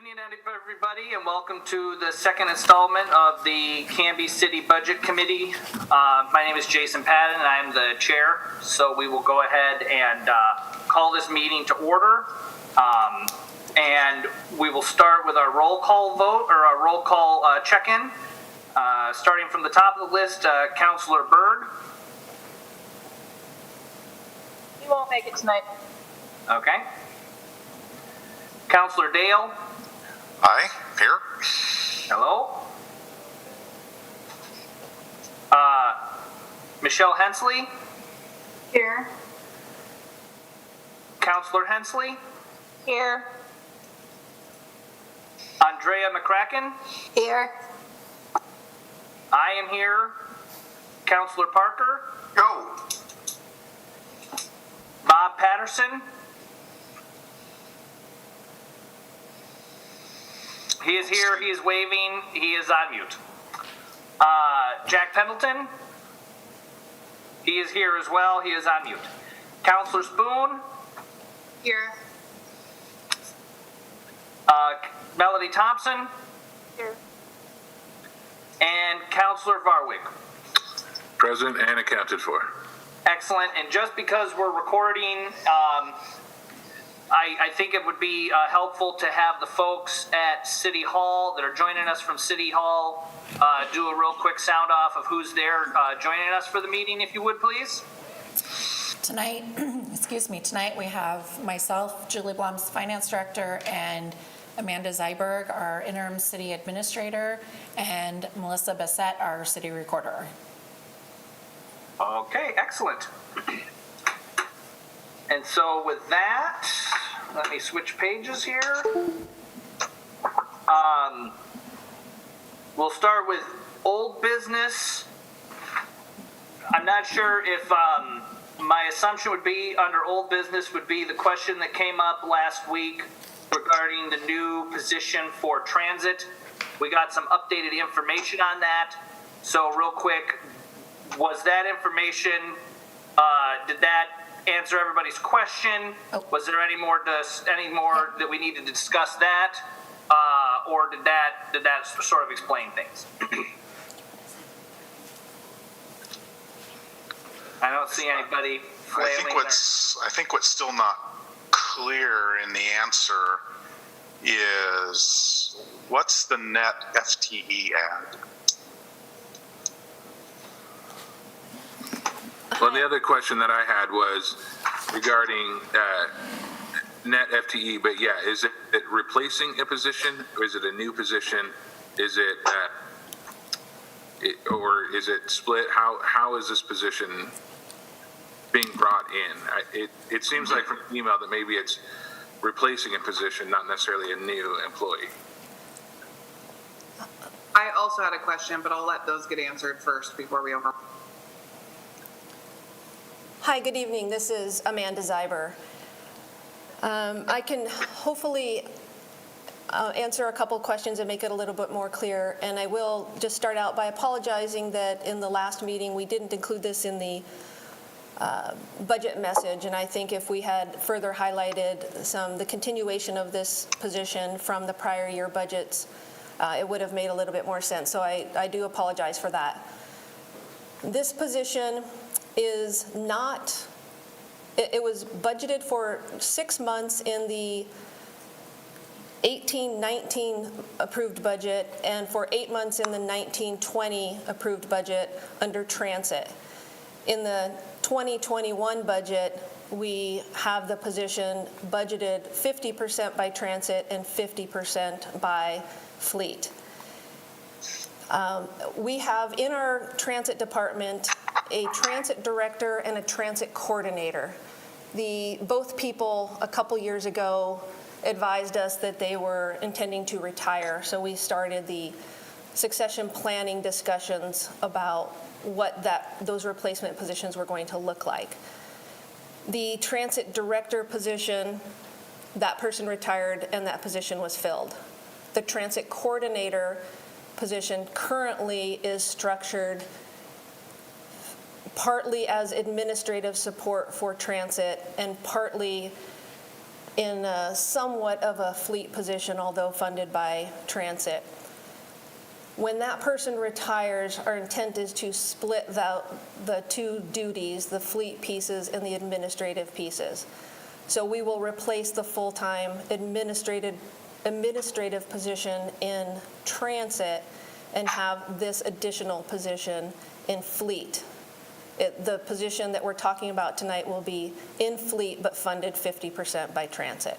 evening, everybody, and welcome to the second installment of the Canby City Budget Committee. My name is Jason Patton, and I'm the chair, so we will go ahead and call this meeting to order. And we will start with our roll call vote, or our roll call check-in. Starting from the top of the list, Councilor Byrd. You won't make it tonight. Okay. Councilor Dale. Aye, here. Hello. Michelle Hensley. Here. Councilor Hensley. Here. Andrea McCracken. Here. I am here. Councilor Parker. Go. Bob Patterson. He is here. He is waving. He is on mute. Jack Pendleton. He is here as well. He is on mute. Councilor Spoon. Here. Melody Thompson. Here. And Councilor Varwig. Present and accounted for. Excellent. And just because we're recording, I think it would be helpful to have the folks at City Hall that are joining us from City Hall do a real quick sound off of who's there joining us for the meeting, if you would, please. Tonight, tonight we have myself, Julie Blum's Finance Director, and Amanda Zyberg, our Interim City Administrator, and Melissa Bassett, our City Recorder. Okay, excellent. And so with that, let me switch pages here. We'll start with old business. I'm not sure if my assumption would be under old business would be the question that came up last week regarding the new position for transit. We got some updated information on that. So real quick, was that information, did that answer everybody's question? Oh. Was there any more that we needed to discuss that? Or did that sort of explain things? I don't see anybody flailing. I think what's still not clear in the answer is what's the net FTE add? Well, the other question that I had was regarding net FTE, but yeah, is it replacing a position, or is it a new position? Is it, or is it split? How is this position being brought in? It seems like from the email that maybe it's replacing a position, not necessarily a new employee. I also had a question, but I'll let those get answered first before we over. Hi, good evening. This is Amanda Zyber. I can hopefully answer a couple questions and make it a little bit more clear. And I will just start out by apologizing that in the last meeting we didn't include this in the budget message. And I think if we had further highlighted the continuation of this position from the prior year budgets, it would have made a little bit more sense. So I do apologize for that. This position is not, it was budgeted for 6 months in the 18-19 approved budget and for 8 months in the 19-20 approved budget under transit. In the 2021 budget, we have the position budgeted 50% by transit and 50% by fleet. We have in our transit department a transit director and a transit coordinator. Both people a couple years ago advised us that they were intending to retire, so we started the succession planning discussions about what those replacement positions were going to look like. The transit director position, that person retired and that position was filled. The transit coordinator position currently is structured partly as administrative support for transit and partly in somewhat of a fleet position, although funded by transit. When that person retires, our intent is to split the two duties, the fleet pieces and the administrative pieces. So we will replace the full-time administrative position in transit and have this additional position in fleet. The position that we're talking about tonight will be in fleet but funded 50% by transit.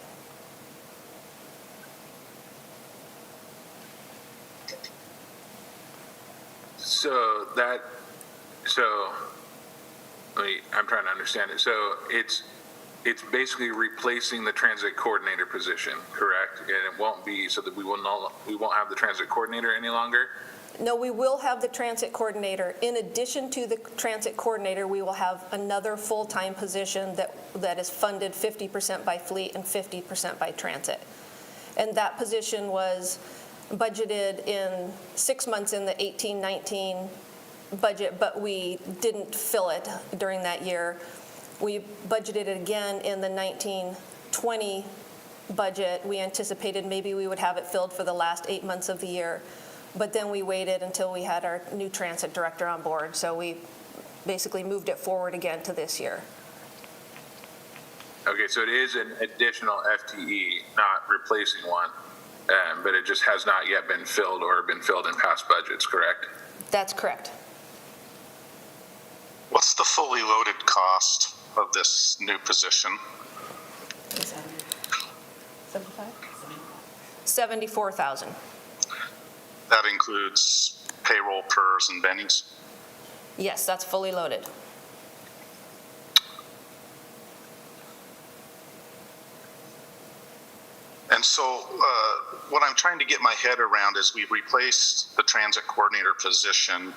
I'm trying to understand it. So it's basically replacing the transit coordinator position, correct? And it won't be so that we won't have the transit coordinator any longer? No, we will have the transit coordinator. In addition to the transit coordinator, we will have another full-time position that is funded 50% by fleet and 50% by transit. And that position was budgeted in 6 months in the 18-19 budget, but we didn't fill it during that year. We budgeted it again in the 19-20 budget. We anticipated maybe we would have it filled for the last 8 months of the year, but then we waited until we had our new transit director on board, so we basically moved it forward again to this year. Okay, so it is an additional FTE, not replacing one, but it just has not yet been filled or been filled in past budgets, correct? That's correct. What's the fully loaded cost of this new position? 74,000. That includes payroll, PERS, and bennies? Yes, that's fully loaded. And so what I'm trying to get my head around is we replaced the transit coordinator position.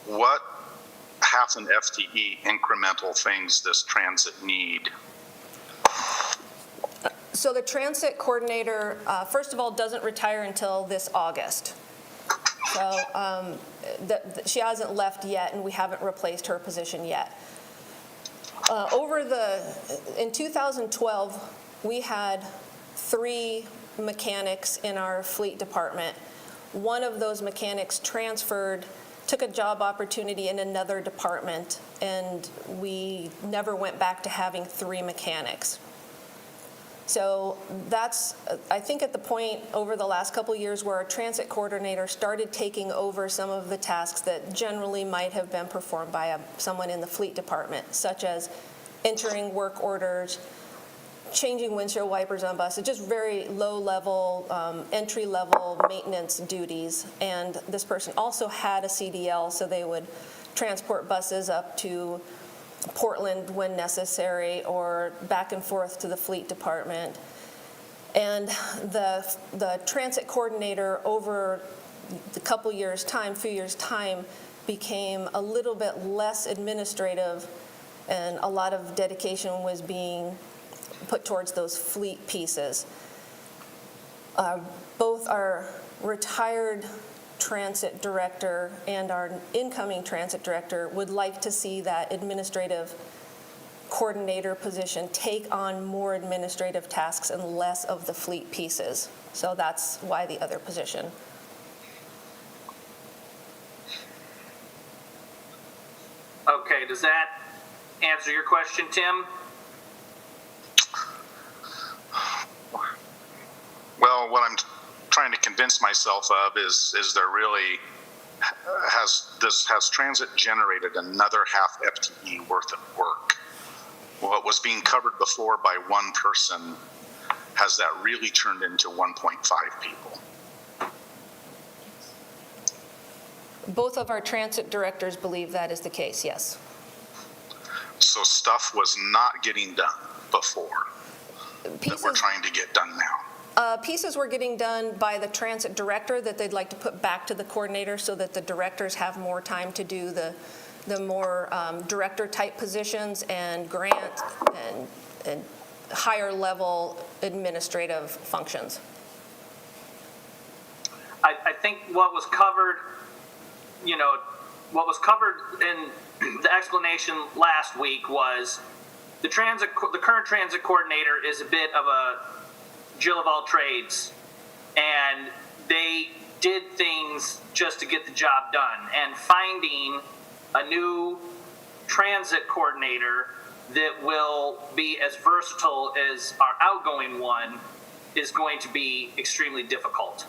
What half an FTE incremental things does transit need? So the transit coordinator, first of all, doesn't retire until this August. So she hasn't left yet, and we haven't replaced her position yet. In 2012, we had 3 mechanics in our fleet department. One of those mechanics transferred, took a job opportunity in another department, and we never went back to having 3 mechanics. So that's, I think, at the point over the last couple of years where our transit coordinator started taking over some of the tasks that generally might have been performed by someone in the fleet department, such as entering work orders, changing windshield wipers on buses, just very low-level, entry-level maintenance duties. And this person also had a CDL, so they would transport buses up to Portland when necessary or back and forth to the fleet department. And the transit coordinator over the couple years' time, few years' time, became a little bit less administrative, and a lot of dedication was being put towards those fleet pieces. Both our retired transit director and our incoming transit director would like to see that administrative coordinator position take on more administrative tasks and less of the fleet pieces. So that's why the other position. Okay, does that answer your question, Tim? Well, what I'm trying to convince myself of is there really, has transit generated another half FTE worth of work? What was being covered before by one person, has that really turned into 1.5 people? Both of our transit directors believe that is the case, yes. So stuff was not getting done before that we're trying to get done now. Pieces were getting done by the transit director that they'd like to put back to the coordinator so that the directors have more time to do the more director-type positions and grant and higher-level administrative functions. I think what was covered, what was covered in the explanation last week was the current transit coordinator is a bit of a Jill of all trades, and they did things just to get the job done. And finding a new transit coordinator that will be as versatile as our outgoing one is going to be extremely difficult.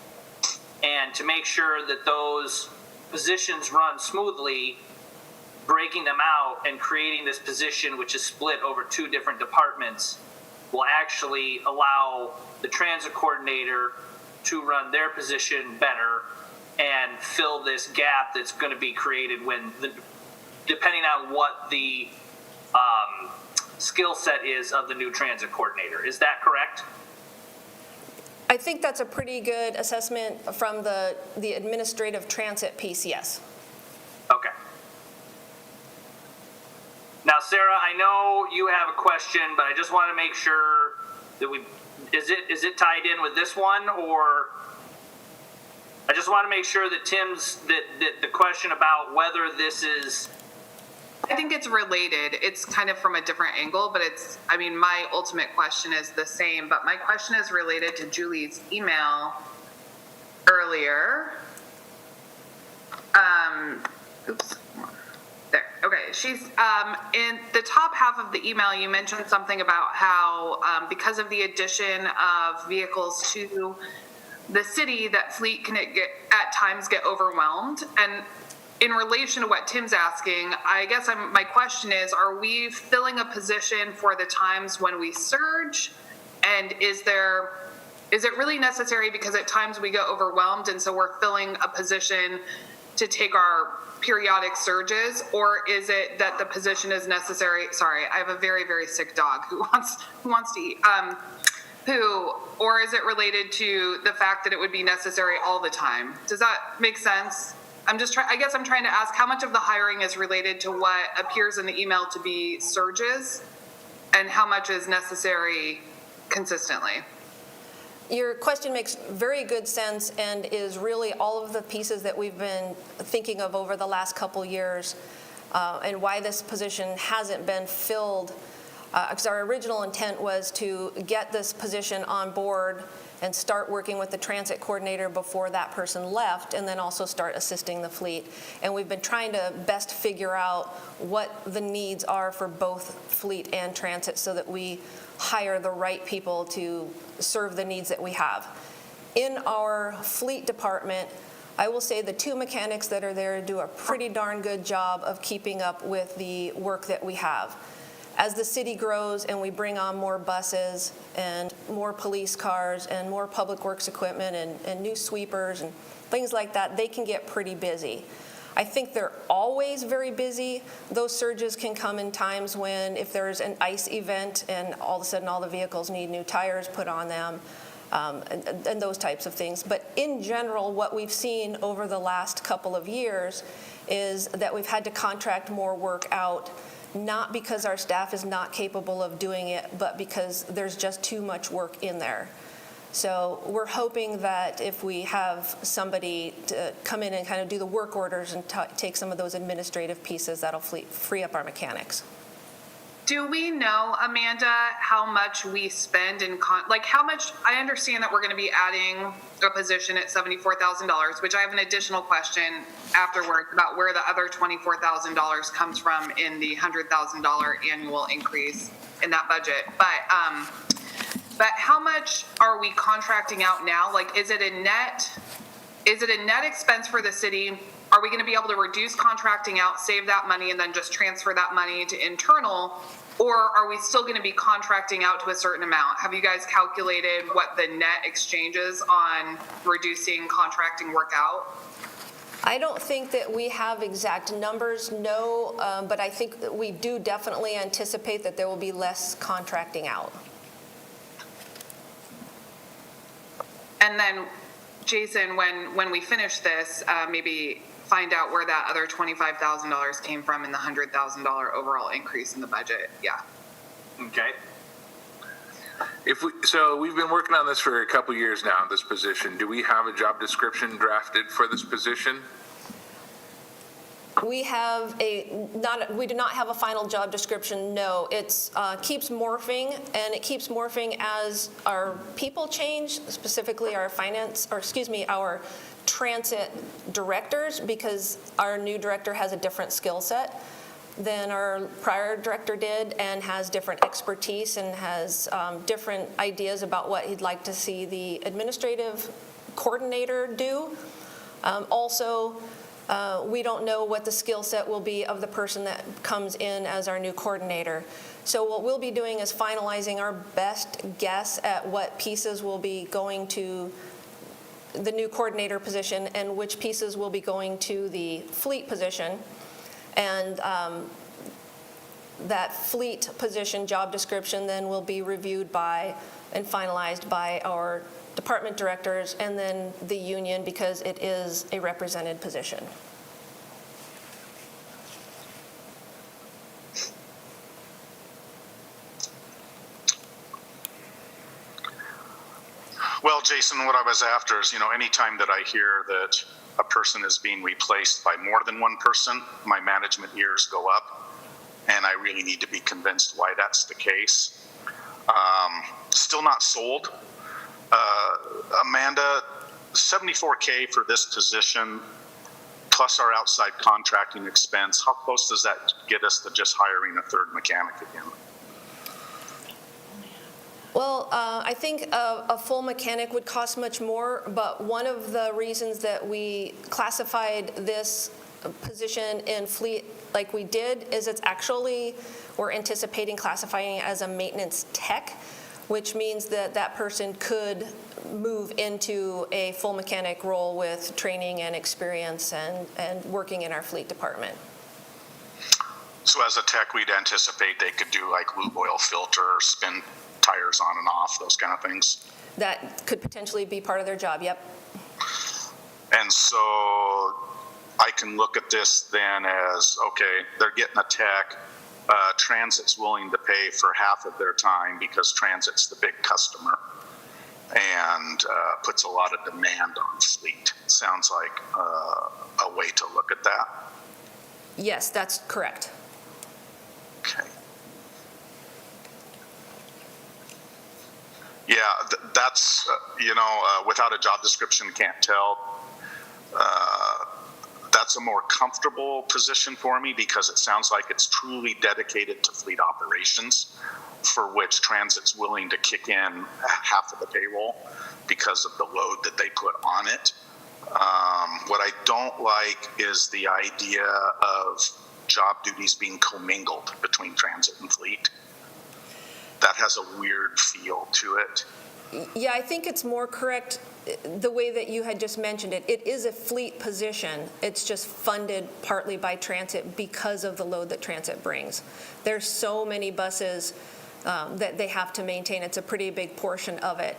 And to make sure that those positions run smoothly, breaking them out and creating this position, which is split over two different departments, will actually allow the transit coordinator to run their position better and fill this gap that's going to be created depending on what the skill set is of the new transit coordinator. Is that correct? I think that's a pretty good assessment from the administrative transit piece, yes. Okay. Now, Sarah, I know you have a question, but I just want to make sure that is it tied in with this one, or I just want to make sure that that the question about whether this is. I think it's related. It's kind of from a different angle, but my ultimate question is the same, but my question is related to Julie's email earlier. Oops. There. Okay. She's in the top half of the email, you mentioned something about how because of the addition of vehicles to the city, that fleet can at times get overwhelmed. And in relation to what Tim's asking, I guess my question is, are we filling a position for the times when we surge? And is it really necessary because at times we get overwhelmed and so we're filling a position to take our periodic surges? Or is it that the position is necessary? Sorry, I have a very, very sick dog who wants to eat. Or is it related to the fact that it would be necessary all the time? Does that make sense? I'm trying to ask how much of the hiring is related to what appears in the email to be surges and how much is necessary consistently. Your question makes very good sense and is really all of the pieces that we've been thinking of over the last couple years and why this position hasn't been filled. Because our original intent was to get this position on board and start working with the transit coordinator before that person left, and then also start assisting the fleet. And we've been trying to best figure out what the needs are for both fleet and transit so that we hire the right people to serve the needs that we have. In our fleet department, I will say the two mechanics that are there do a pretty darn good job of keeping up with the work that we have. As the city grows and we bring on more buses and more police cars and more public works equipment and new sweepers and things like that, they can get pretty busy. I think they're always very busy. Those surges can come in times when if there's an ice event and all of a sudden all the vehicles need new tires put on them and those types of things. But in general, what we've seen over the last couple of years is that we've had to contract more work out, not because our staff is not capable of doing it, but because there's just too much work in there. So we're hoping that if we have somebody to come in and kind of do the work orders and take some of those administrative pieces, that'll free up our mechanics. Do we know, Amanda, how much we spend how much? I understand that we're going to be adding a position at $74,000, which I have an additional question afterwards about where the other $24,000 comes from in the $100,000 annual increase in that budget. But how much are we contracting out now? Like, is it a net expense for the city? Are we going to be able to reduce contracting out, save that money, and then just transfer that money to internal? Or are we still going to be contracting out to a certain amount? Have you guys calculated what the net exchange is on reducing contracting work out? I don't think that we have exact numbers, no, but I think that we do definitely anticipate that there will be less contracting out. And then, Jason, when we finish this, maybe find out where that other $25,000 came from in the $100,000 overall increase in the budget. Yeah. Okay. So we've been working on this for a couple years now, this position. Do we have a job description drafted for this position? We we do not have a final job description, no. It's keeps morphing, and it keeps morphing as our people change, specifically our our transit directors, because our new director has a different skill set than our prior director did, and has different expertise and has different ideas about what he'd like to see the administrative coordinator do. Also, we don't know what the skill set will be of the person that comes in as our new coordinator. So what we'll be doing is finalizing our best guess at what pieces will be going to the new coordinator position and which pieces will be going to the fleet position. And that fleet position job description then will be reviewed by and finalized by our department directors and then the union, because it is a represented position. Well, Jason, what I was after is, anytime that I hear that a person is being replaced by more than one person, my management ears go up, and I really need to be convinced why that's the case. Still not sold. Amanda, $74K for this position, plus our outside contracting expense, how close does that get us to just hiring a third mechanic again? Well, I think a full mechanic would cost much more, but one of the reasons that we classified this position in fleet like we did is we're anticipating classifying it as a maintenance tech, which means that that person could move into a full mechanic role with training and experience and working in our fleet department. So as a tech, we'd anticipate they could do like lube oil filter, spin tires on and off, those kind of things. That could potentially be part of their job, yep. And so I can look at this then as, okay, they're getting a tech. Transit's willing to pay for half of their time because Transit's the big customer and puts a lot of demand on fleet. Sounds like a way to look at that. Yes, that's correct. Okay. Yeah, that's, without a job description, can't tell. That's a more comfortable position for me because it sounds like it's truly dedicated to fleet operations, for which Transit's willing to kick in half of the payroll because of the load that they put on it. What I don't like is the idea of job duties being commingled between Transit and fleet. That has a weird feel to it. Yeah, I think it's more correct the way that you had just mentioned it. It is a fleet position. It's just funded partly by Transit because of the load that Transit brings. There's so many buses that they have to maintain. It's a pretty big portion of it.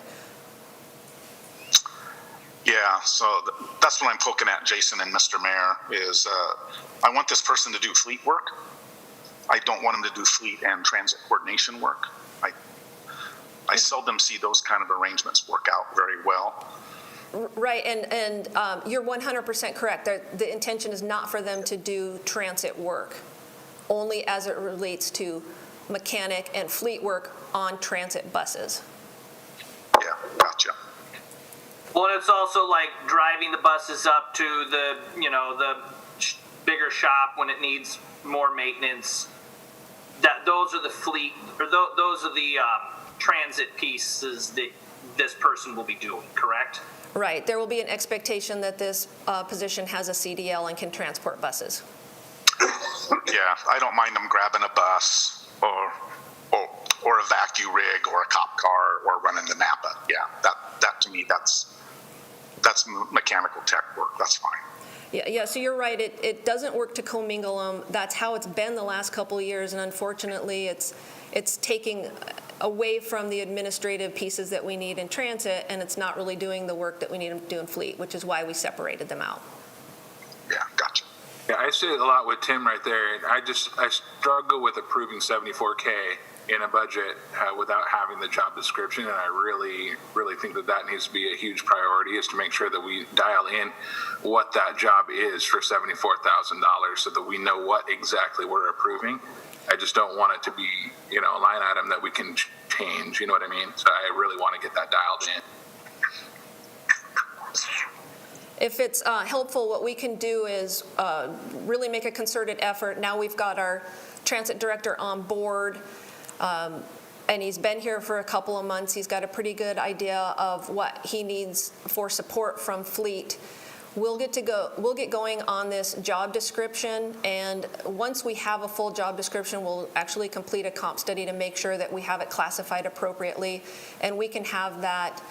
Yeah, so that's what I'm poking at, Jason and Mr. Mayor, is I want this person to do fleet work. I don't want them to do fleet and transit coordination work. I seldom see those kind of arrangements work out very well. Right, and you're 100% correct. The intention is not for them to do transit work, only as it relates to mechanic and fleet work on transit buses. Yeah, gotcha. Well, it's also like driving the buses up to the bigger shop when it needs more maintenance. Those are the fleet, or those are the transit pieces that this person will be doing, correct? Right. There will be an expectation that this position has a CDL and can transport buses. Yeah, I don't mind them grabbing a bus or a vacuum rig or a cop car or running the Napa. Yeah, that to me, that's mechanical tech work. That's fine. Yeah. So you're right. It doesn't work to commingle them. That's how it's been the last couple of years, and unfortunately, it's taking away from the administrative pieces that we need in transit, and it's not really doing the work that we need them to do in fleet, which is why we separated them out. Yeah, gotcha. Yeah, I see it a lot with Tim right there, and I struggle with approving $74K in a budget without having the job description. And I really, really think that that needs to be a huge priority, is to make sure that we dial in what that job is for $74,000 so that we know what exactly we're approving. I just don't want it to be, a line item that we can change, you know what I mean? So I really want to get that dialed in. If it's helpful, what we can do is really make a concerted effort. Now we've got our transit director on board, and he's been here for a couple of months. He's got a pretty good idea of what he needs for support from fleet. We'll get going on this job description, and once we have a full job description, we'll actually complete a comp study to make sure that we have it classified appropriately, and we can have that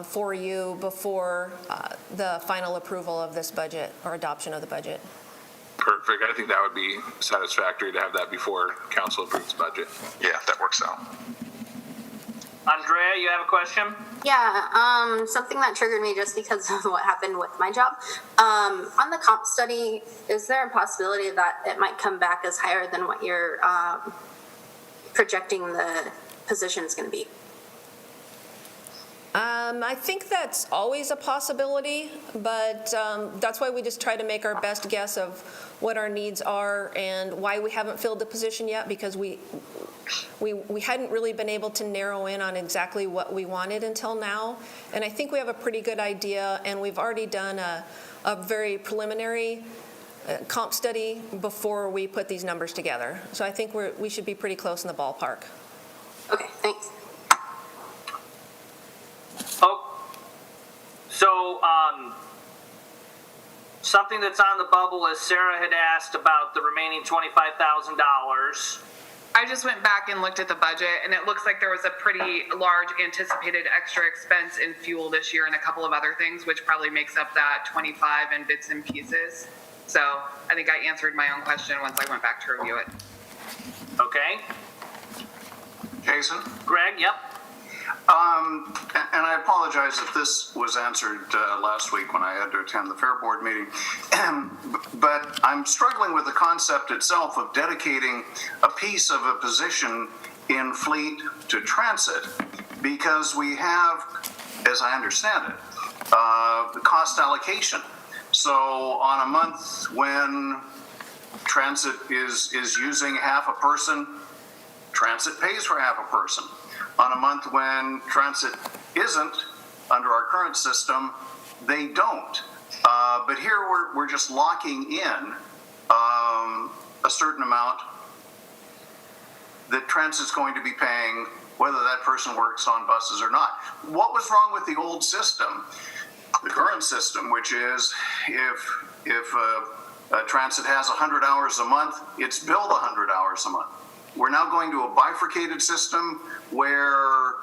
for you before the final approval of this budget or adoption of the budget. Perfect. I think that would be satisfactory to have that before council approves budget. Yeah, that works out. Andrea, you have a question? Yeah, something that triggered me just because of what happened with my job. On the comp study, is there a possibility that it might come back as higher than what you're projecting the position is going to be? I think that's always a possibility, but that's why we just try to make our best guess of what our needs are and why we haven't filled the position yet, because we hadn't really been able to narrow in on exactly what we wanted until now. And I think we have a pretty good idea, and we've already done a very preliminary comp study before we put these numbers together. So I think we should be pretty close in the ballpark. Okay, thanks. So, something that's on the bubble is Sarah had asked about the remaining $25,000. I just went back and looked at the budget, and it looks like there was a pretty large anticipated extra expense in fuel this year and a couple of other things, which probably makes up that 25 in bits and pieces. So I think I answered my own question once I went back to review it. Okay. Jason? Greg, yep. And I apologize if this was answered last week when I had to attend the Fair Board meeting, but I'm struggling with the concept itself of dedicating a piece of a position in fleet to transit, because we have, as I understand it, the cost allocation. So on a month when transit is using half a person, transit pays for half a person. On a month when transit isn't, under our current system, they don't. But here we're just locking in a certain amount that transit's going to be paying, whether that person works on buses or not. What was wrong with the old system, the current system, which is if transit has 100 hours a month, it's billed 100 hours a month. We're now going to a bifurcated system where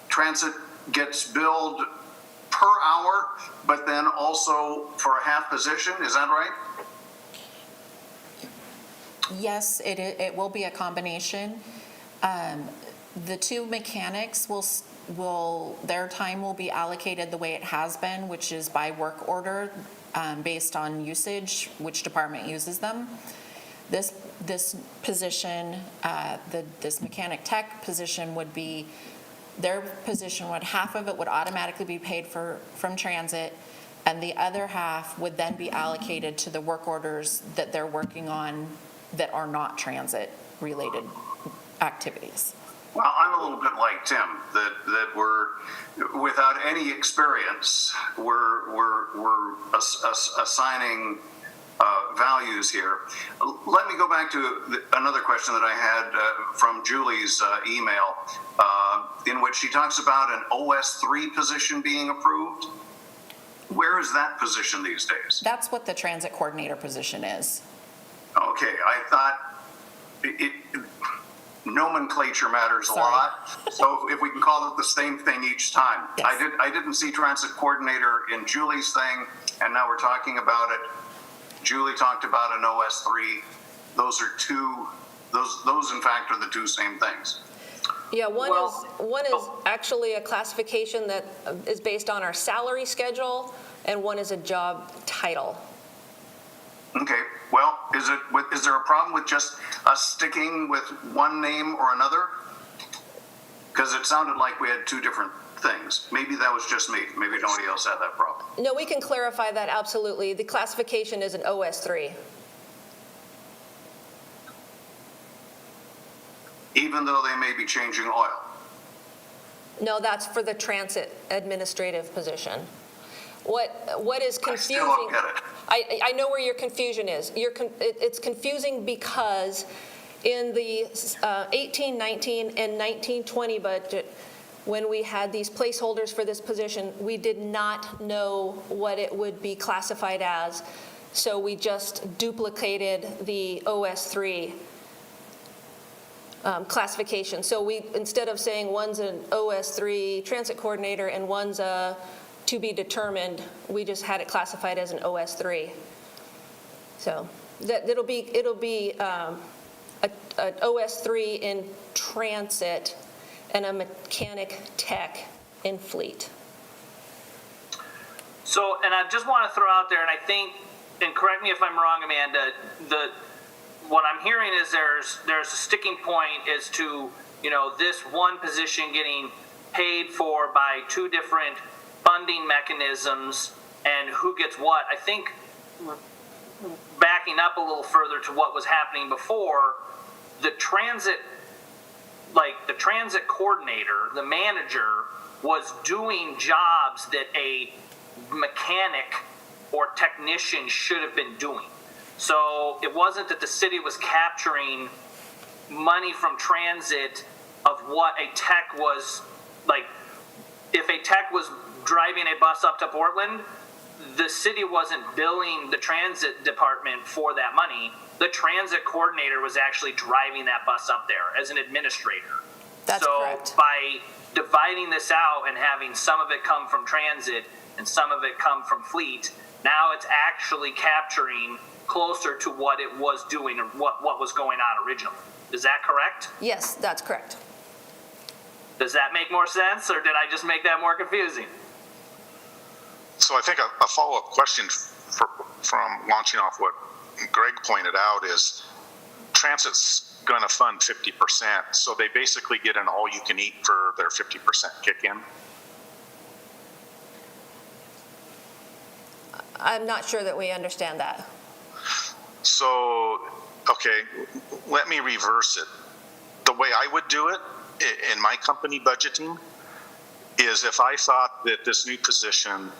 transit gets billed per hour, but then also for a half position. Is that right? Yes, it will be a combination. The two mechanics will their time will be allocated the way it has been, which is by work order, based on usage, which department uses them. This position, this mechanic tech position would be, their position would, half of it would automatically be paid from transit, and the other half would then be allocated to the work orders that they're working on that are not transit related activities. Well, I'm a little bit like Tim, that we're, without any experience, we're assigning values here. Let me go back to another question that I had from Julie's email, in which she talks about an OS3 position being approved. Where is that position these days? That's what the transit coordinator position is. Okay, I thought nomenclature matters a lot, so if we can call it the same thing each time. Yes. I didn't see transit coordinator in Julie's thing, and now we're talking about it. Julie talked about an OS3. Those in fact are the two same things. Yeah, one is actually a classification that is based on our salary schedule, and one is a job title. Okay, well, is there a problem with just us sticking with one name or another? Because it sounded like we had two different things. Maybe that was just me. Maybe nobody else had that problem. No, we can clarify that absolutely. The classification is an OS3. Even though they may be changing oil. No, that's for the transit administrative position. What is confusing? I still don't get it. I know where your confusion is. It's confusing because in the 18-19 and 19-20 budget, when we had these placeholders for this position, we did not know what it would be classified as. So we just duplicated the OS3 classification. So we, instead of saying one's an OS3 transit coordinator and one's a to be determined, we just had it classified as an OS3. So that it'll be an OS3 in transit and a mechanic tech in fleet. So, and I just want to throw out there, and I think, and correct me if I'm wrong, Amanda, what I'm hearing is there's a sticking point as to, this one position getting paid for by two different funding mechanisms and who gets what. I think backing up a little further to what was happening before, the transit coordinator, the manager, was doing jobs that a mechanic or technician should have been doing. So it wasn't that the city was capturing money from transit of what a tech was, like, if a tech was driving a bus up to Portland, the city wasn't billing the transit department for that money. The transit coordinator was actually driving that bus up there as an administrator. That's correct. So by dividing this out and having some of it come from transit and some of it come from fleet, now it's actually capturing closer to what it was doing or what was going on originally. Is that correct? Yes, that's correct. Does that make more sense, or did I just make that more confusing? So I think a follow-up question from launching off what Greg pointed out is Transit's going to fund 50%, so they basically get an all-you-can-eat for their 50% kick-in. I'm not sure that we understand that. So, okay, let me reverse it. The way I would do it in my company budgeting is if I thought that this new position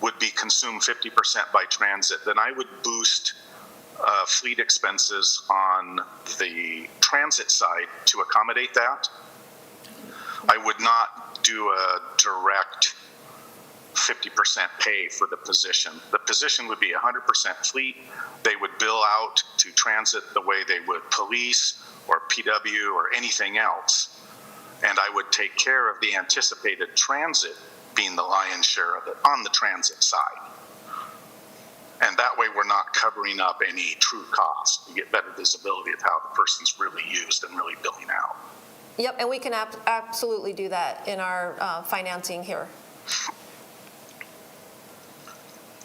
would be consumed 50% by transit, then I would boost fleet expenses on the transit side to accommodate that. I would not do a direct 50% pay for the position. The position would be 100% fleet. They would bill out to transit the way they would police or PW or anything else. And I would take care of the anticipated transit being the lion's share of it on the transit side. And that way we're not covering up any true cost. You get better visibility of how the person's really used and really billing out. Yep, and we can absolutely do that in our financing here.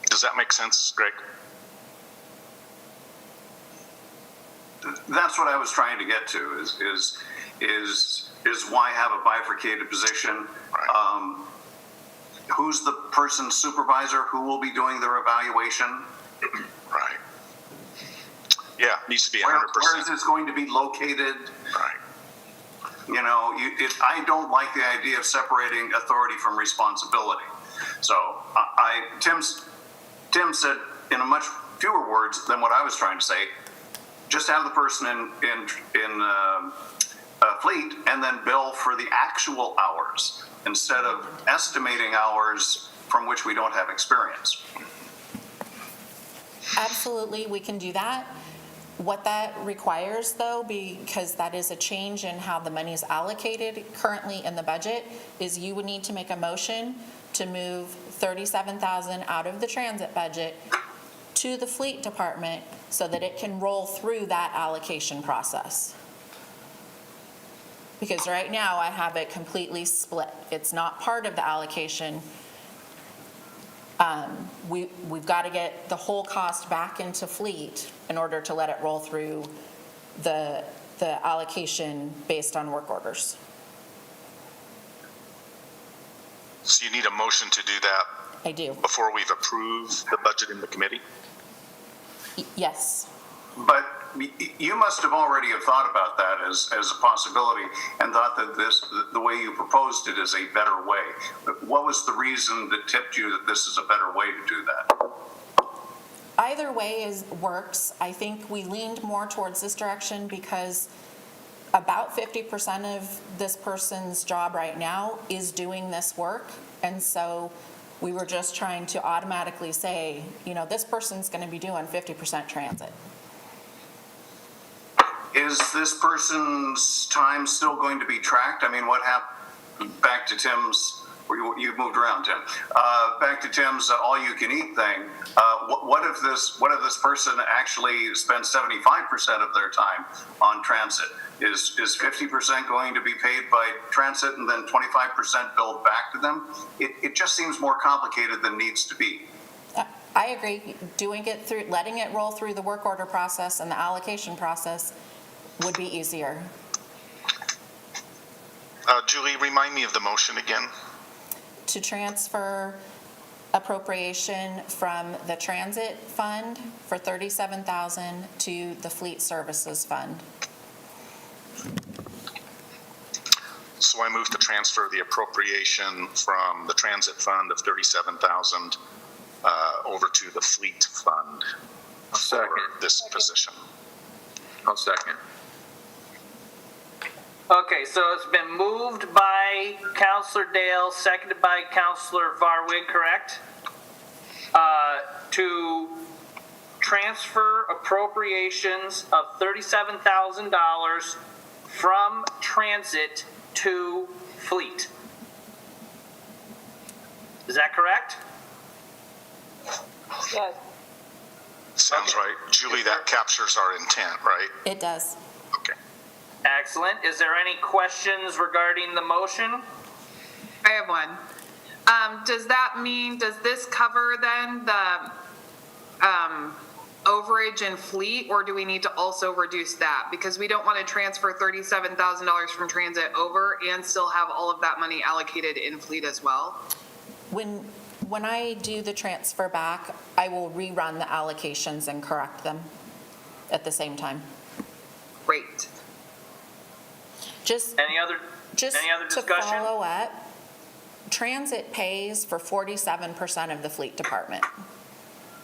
Does that make sense, Greg? That's what I was trying to get to is why have a bifurcated position? Right. Who's the person's supervisor? Who will be doing their evaluation? Right. Yeah, needs to be 100%. Where is this going to be located? Right. I don't like the idea of separating authority from responsibility. So Tim said in a much fewer words than what I was trying to say. Just have the person in fleet and then bill for the actual hours instead of estimating hours from which we don't have experience. Absolutely, we can do that. What that requires, though, because that is a change in how the money is allocated currently in the budget, is you would need to make a motion to move $37,000 out of the transit budget to the fleet department so that it can roll through that allocation process. Because right now I have it completely split. It's not part of the allocation. We've got to get the whole cost back into fleet in order to let it roll through the allocation based on work orders. So you need a motion to do that I do. before we've approved the budget in the committee? Yes. But you must have already have thought about that as a possibility and thought that the way you proposed it is a better way. But what was the reason that tipped you that this is a better way to do that? Either way works. I think we leaned more towards this direction because about 50% of this person's job right now is doing this work. And so we were just trying to automatically say, this person's going to be doing 50% transit. Is this person's time still going to be tracked? I mean, what happened back to Tim's, you moved around, Tim, back to Tim's all-you-can-eat thing. What if this person actually spends 75% of their time on transit? Is 50% going to be paid by transit and then 25% billed back to them? It just seems more complicated than needs to be. I agree. Doing it through, letting it roll through the work order process and the allocation process would be easier. Julie, remind me of the motion again. To transfer appropriation from the transit fund for $37,000 to the fleet services fund. So I move to transfer the appropriation from the transit fund of $37,000 over to the fleet fund I'll second. for this position. I'll second. Okay, so it's been moved by Counselor Dale, seconded by Counselor Varwig, correct? To transfer appropriations of $37,000 from transit to fleet. Is that correct? Yes. Sounds right. Julie, that captures our intent, right? It does. Okay. Excellent. Is there any questions regarding the motion? I have one. Does this cover then the overage and fleet, or do we need to also reduce that? Because we don't want to transfer $37,000 from transit over and still have all of that money allocated in fleet as well. When I do the transfer back, I will rerun the allocations and correct them at the same time. Great. Any other Just to discussion? follow up, transit pays for 47% of the fleet department.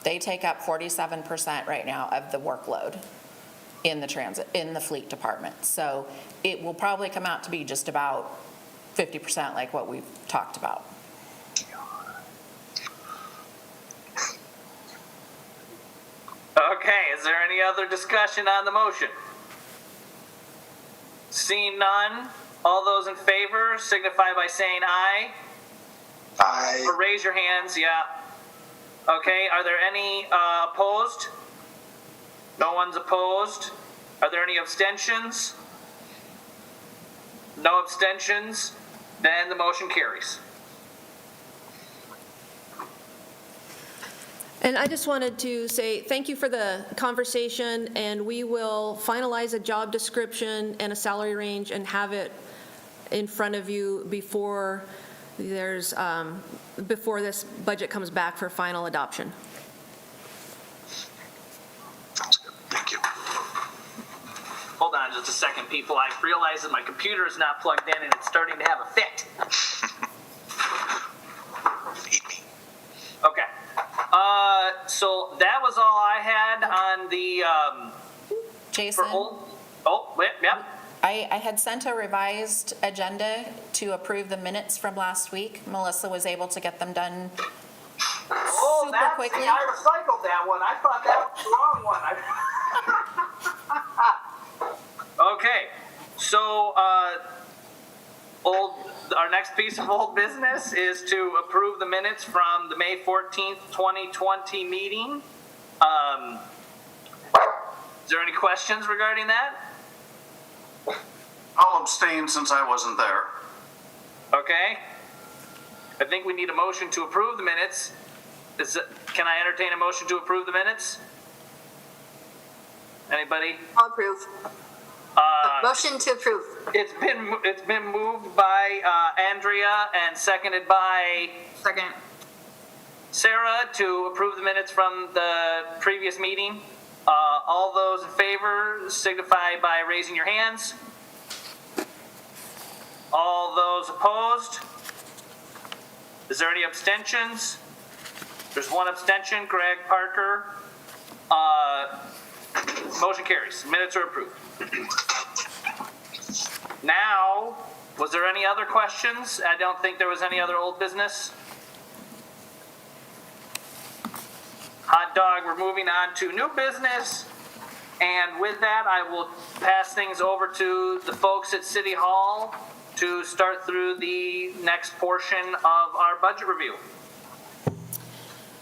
They take up 47% right now of the workload in the fleet department. So it will probably come out to be just about 50% like what we've talked about. Okay, is there any other discussion on the motion? Seeing none, all those in favor signify by saying aye. Aye. Or raise your hands, yeah. Okay, are there any opposed? No one's opposed. Are there any abstentions? No abstentions. Then the motion carries. And I just wanted to say thank you for the conversation, and we will finalize a job description and a salary range and have it in front of you before this budget comes back for final adoption. Sounds good. Thank you. Hold on just a second, people. I realize that my computer is not plugged in and it's starting to have a fit. Feed me. Okay. So that was all I had on the, Jason? Yep. I had sent a revised agenda to approve the minutes from last week. Melissa was able to get them done super quickly. I recycled that one. I thought that was the wrong one. Okay, so our next piece of old business is to approve the minutes from the May 14th, 2020 meeting. Is there any questions regarding that? I'll abstain since I wasn't there. Okay. I think we need a motion to approve the minutes. Can I entertain a motion to approve the minutes? Anybody? I'll approve. Motion to approve. It's been moved by Andrea and seconded by Second. Sarah to approve the minutes from the previous meeting. All those in favor signify by raising your hands. All those opposed? Is there any abstentions? There's one abstention, Greg Parker. Motion carries. Minutes are approved. Now, was there any other questions? I don't think there was any other old business. Hot dog, we're moving on to new business. And with that, I will pass things over to the folks at City Hall to start through the next portion of our budget review.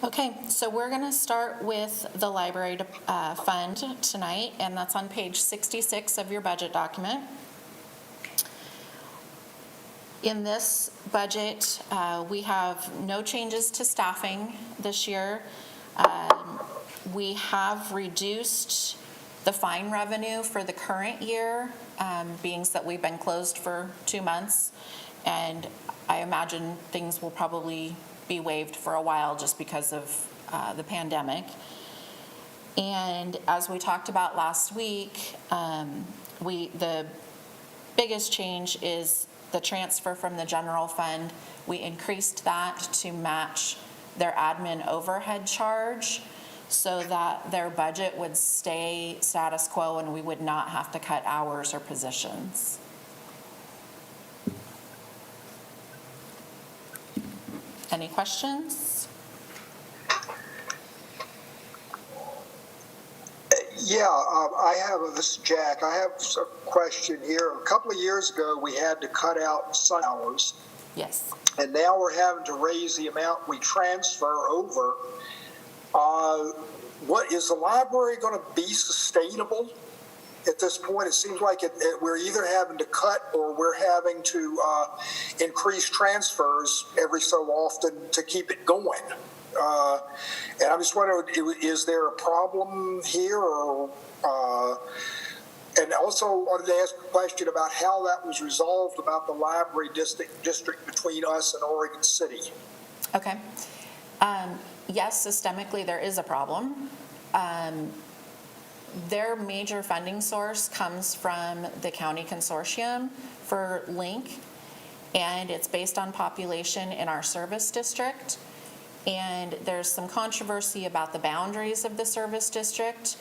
Okay, so we're going to start with the library fund tonight, and that's on page 66 of your budget document. In this budget, we have no changes to staffing this year. We have reduced the fine revenue for the current year, being that we've been closed for 2 months, and I imagine things will probably be waived for a while just because of the pandemic. And as we talked about last week, the biggest change is the transfer from the general fund. We increased that to match their admin overhead charge so that their budget would stay status quo and we would not have to cut hours or positions. Any questions? Yeah, this is Jack. I have a question here. A couple of years ago, we had to cut out some hours, Yes. and now we're having to raise the amount we transfer over. What is the library going to be sustainable at this point? It seems like we're either having to cut or we're having to increase transfers every so often to keep it going. And I'm just wondering, is there a problem here? And also wanted to ask a question about how that was resolved about the library district between us and Oregon City. Okay. Yes, systemically there is a problem. Their major funding source comes from the county consortium for LINK, and it's based on population in our service district. And there's some controversy about the boundaries of the service district,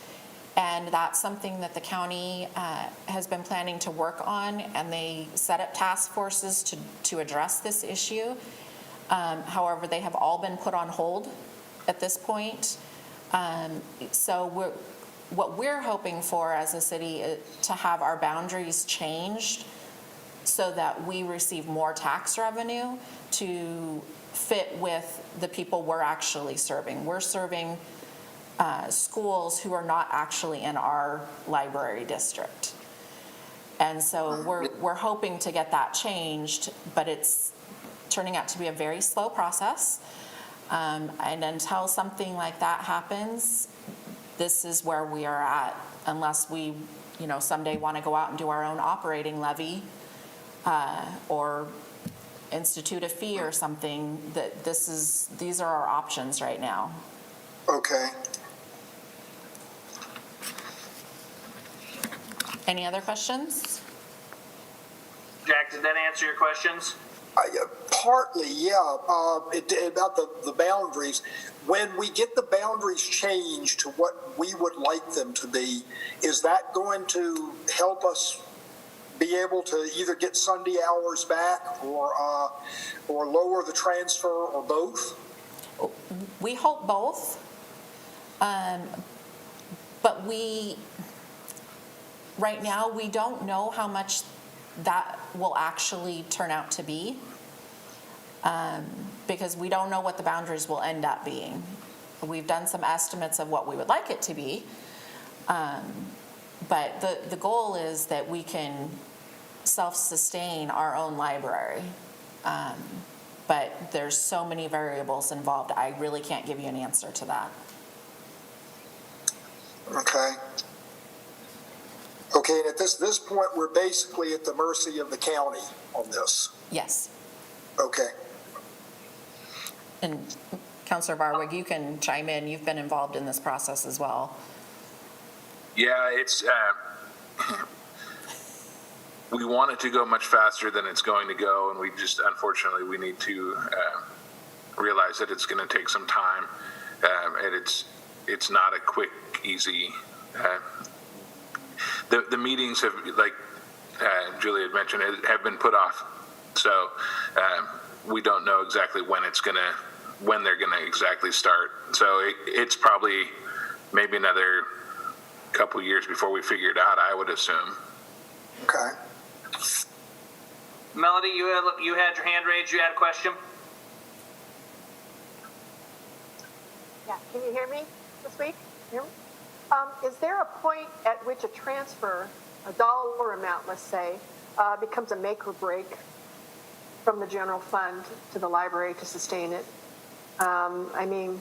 and that's something that the county has been planning to work on, and they set up task forces to address this issue. However, they have all been put on hold at this point. So what we're hoping for as a city is to have our boundaries changed so that we receive more tax revenue to fit with the people we're actually serving. We're serving schools who are not actually in our library district. And so we're hoping to get that changed, but it's turning out to be a very slow process. And until something like that happens, this is where we are at, unless we, someday want to go out and do our own operating levy or institute a fee or something. These are our options right now. Okay. Any other questions? Jack, did that answer your questions? Partly, yeah. About the boundaries. When we get the boundaries changed to what we would like them to be, is that going to help us be able to either get Sunday hours back or lower the transfer, or both? We hope both. But right now, we don't know how much that will actually turn out to be, because we don't know what the boundaries will end up being. We've done some estimates of what we would like it to be, but the goal is that we can self-sustain our own library. But there's so many variables involved, I really can't give you an answer to that. Okay. Okay, and at this point, we're basically at the mercy of the county on this. Yes. Okay. And Councilor Barwig, you can chime in. You've been involved in this process as well. Yeah, it's, we want it to go much faster than it's going to go, and we just, unfortunately, we need to realize that it's going to take some time, and it's not a quick, easy. The meetings have, like Julie had mentioned, have been put off, so we don't know exactly when they're gonna exactly start. So it's probably maybe another couple years before we figure it out, I would assume. Okay. Melody, you had your hand raised. You had a question. Yeah, can you hear me this week? Hear me? Is there a point at which a transfer, a dollar amount, let's say, becomes a make or break from the general fund to the library to sustain it? I mean,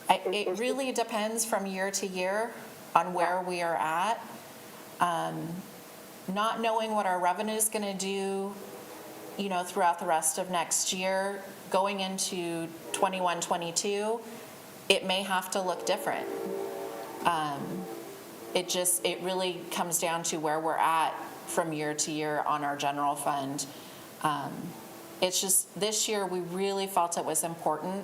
It really depends from year to year on where we are at. Not knowing what our revenue is going to do, throughout the rest of next year, going into 21, 22, it may have to look different. It really comes down to where we're at from year to year on our general fund. It's just this year we really felt it was important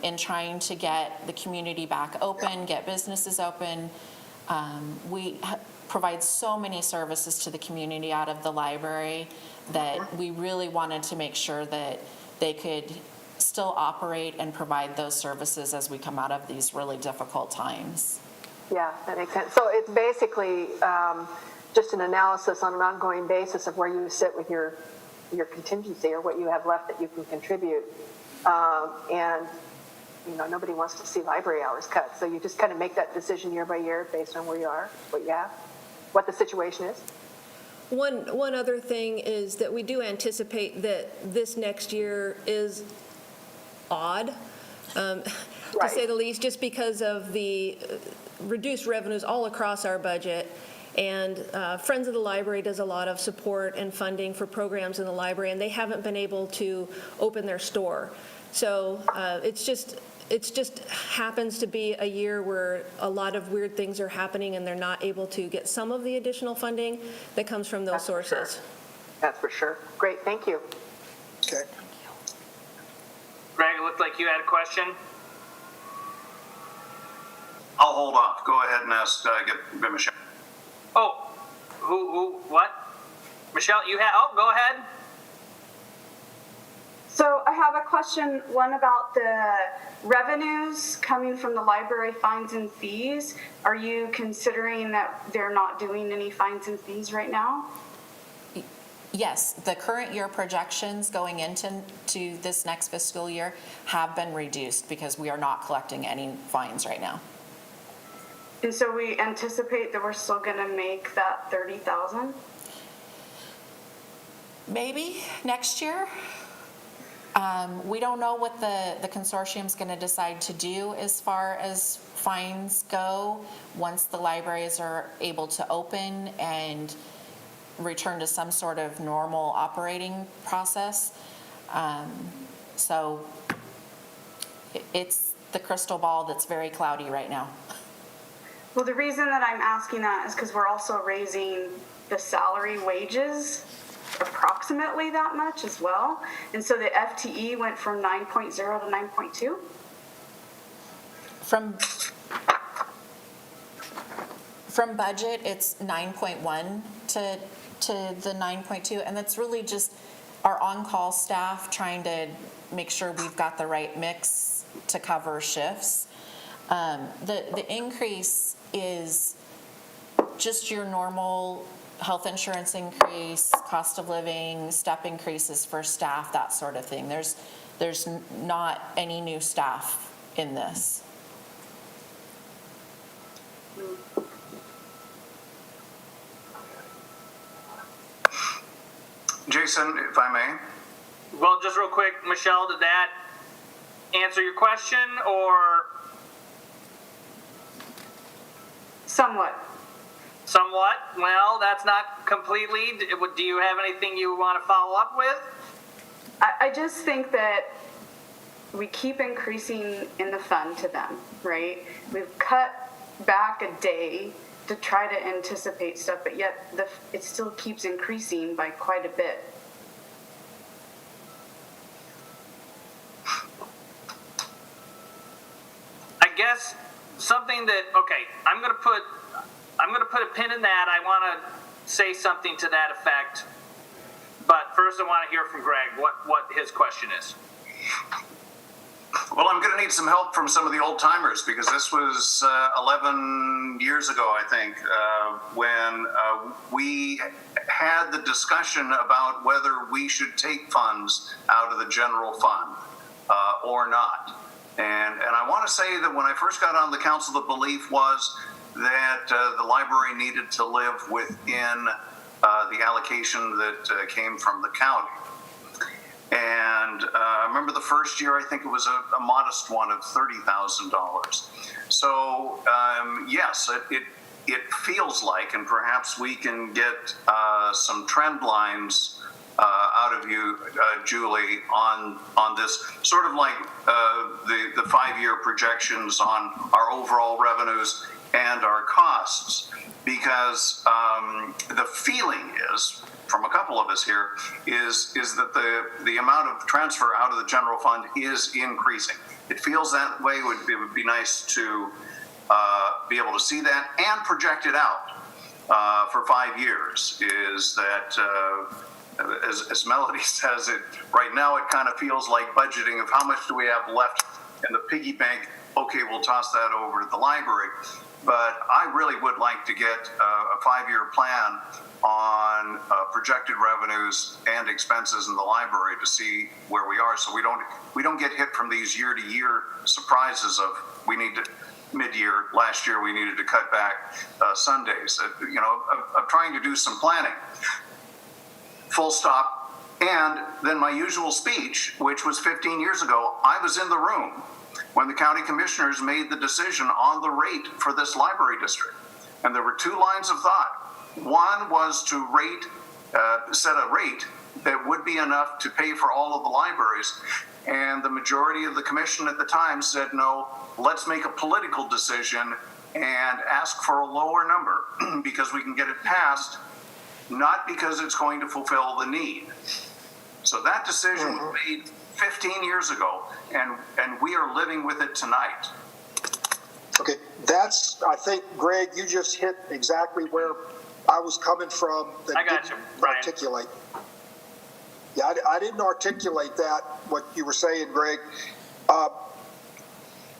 in trying to get the community back open, get businesses open. We provide so many services to the community out of the library that we really wanted to make sure that they could still operate and provide those services as we come out of these really difficult times. yeah, that makes sense. So it's basically just an analysis on an ongoing basis of where you sit with your contingency or what you have left that you can contribute. And nobody wants to see library hours cut. So you just kind of make that decision year by year based on where you are, what you have, what the situation is. One other thing is that we do anticipate that this next year is odd, to say the least, just because of the reduced revenues all across our budget. And Friends of the Library does a lot of support and funding for programs in the library, and they haven't been able to open their store. So it's just happens to be a year where a lot of weird things are happening, and they're not able to get some of the additional funding that comes from those sources. That's for sure. Great, thank you. Okay. Greg, it looked like you had a question. I'll hold off. Go ahead and ask, get Michelle. Oh, who, what? Michelle, you had, go ahead. So I have a question, one about the revenues coming from the library fines and fees. Are you considering that they're not doing any fines and fees right now? Yes, the current year projections going into this next fiscal year have been reduced because we are not collecting any fines right now. And so we anticipate that we're still going to make that 30,000? Maybe next year. We don't know what the consortium's going to decide to do as far as fines go once the libraries are able to open and return to some sort of normal operating process. So it's the crystal ball that's very cloudy right now. Well, the reason that I'm asking that is because we're also raising the salary wages approximately that much as well. And so the FTE went from 9.0 to 9.2. From budget, it's 9.1 to the 9.2, and that's really just our on-call staff trying to make sure we've got the right mix to cover shifts. The increase is just your normal health insurance increase, cost of living, step increases for staff, that sort of thing. There's not any new staff in this. Jason, if I may. Well, just real quick, Michelle, did that answer your question or? Somewhat. Somewhat. Well, that's not completely. Do you have anything you want to follow up with? I just think that we keep increasing in the fund to them, right? We've cut back a day to try to anticipate stuff, but yet it still keeps increasing by quite a bit. I guess something that, okay, I'm gonna put a pin in that. I want to say something to that effect, but first I want to hear from Greg what his question is. Well, I'm going to need some help from some of the old timers because this was 11 years ago, I think, when we had the discussion about whether we should take funds out of the general fund or not. And I want to say that when I first got on the council, the belief was that the library needed to live within the allocation that came from the county. And I remember the first year, I think it was a modest one of $30,000. So yes, it feels like, and perhaps we can get some trend lines out of you, Julie, on this, sort of like the 5-year projections on our overall revenues and our costs, because the feeling is, from a couple of us here, is that the amount of transfer out of the general fund is increasing. It feels that way. It would be nice to be able to see that and project it out for 5 years. Is that, as Melody says it, right now it kind of feels like budgeting of how much do we have left in the piggy bank. Okay, we'll toss that over to the library. But I really would like to get a 5-year plan on projected revenues and expenses in the library to see where we are, so we don't get hit from these year-to-year surprises of we need to mid-year last year we needed to cut back Sundays. Of trying to do some planning. Full stop. And then my usual speech, which was 15 years ago, I was in the room when the county commissioners made the decision on the rate for this library district. And there were 2 lines of thought. One was to set a rate that would be enough to pay for all of the libraries. And the majority of the commission at the time said, no, let's make a political decision and ask for a lower number because we can get it passed, not because it's going to fulfill the need. So that decision was made 15 years ago, and we are living with it tonight. Okay, I think, Greg, you just hit exactly where I was coming from. I got you, Brian. Articulate. Yeah, I didn't articulate that, what you were saying, Greg.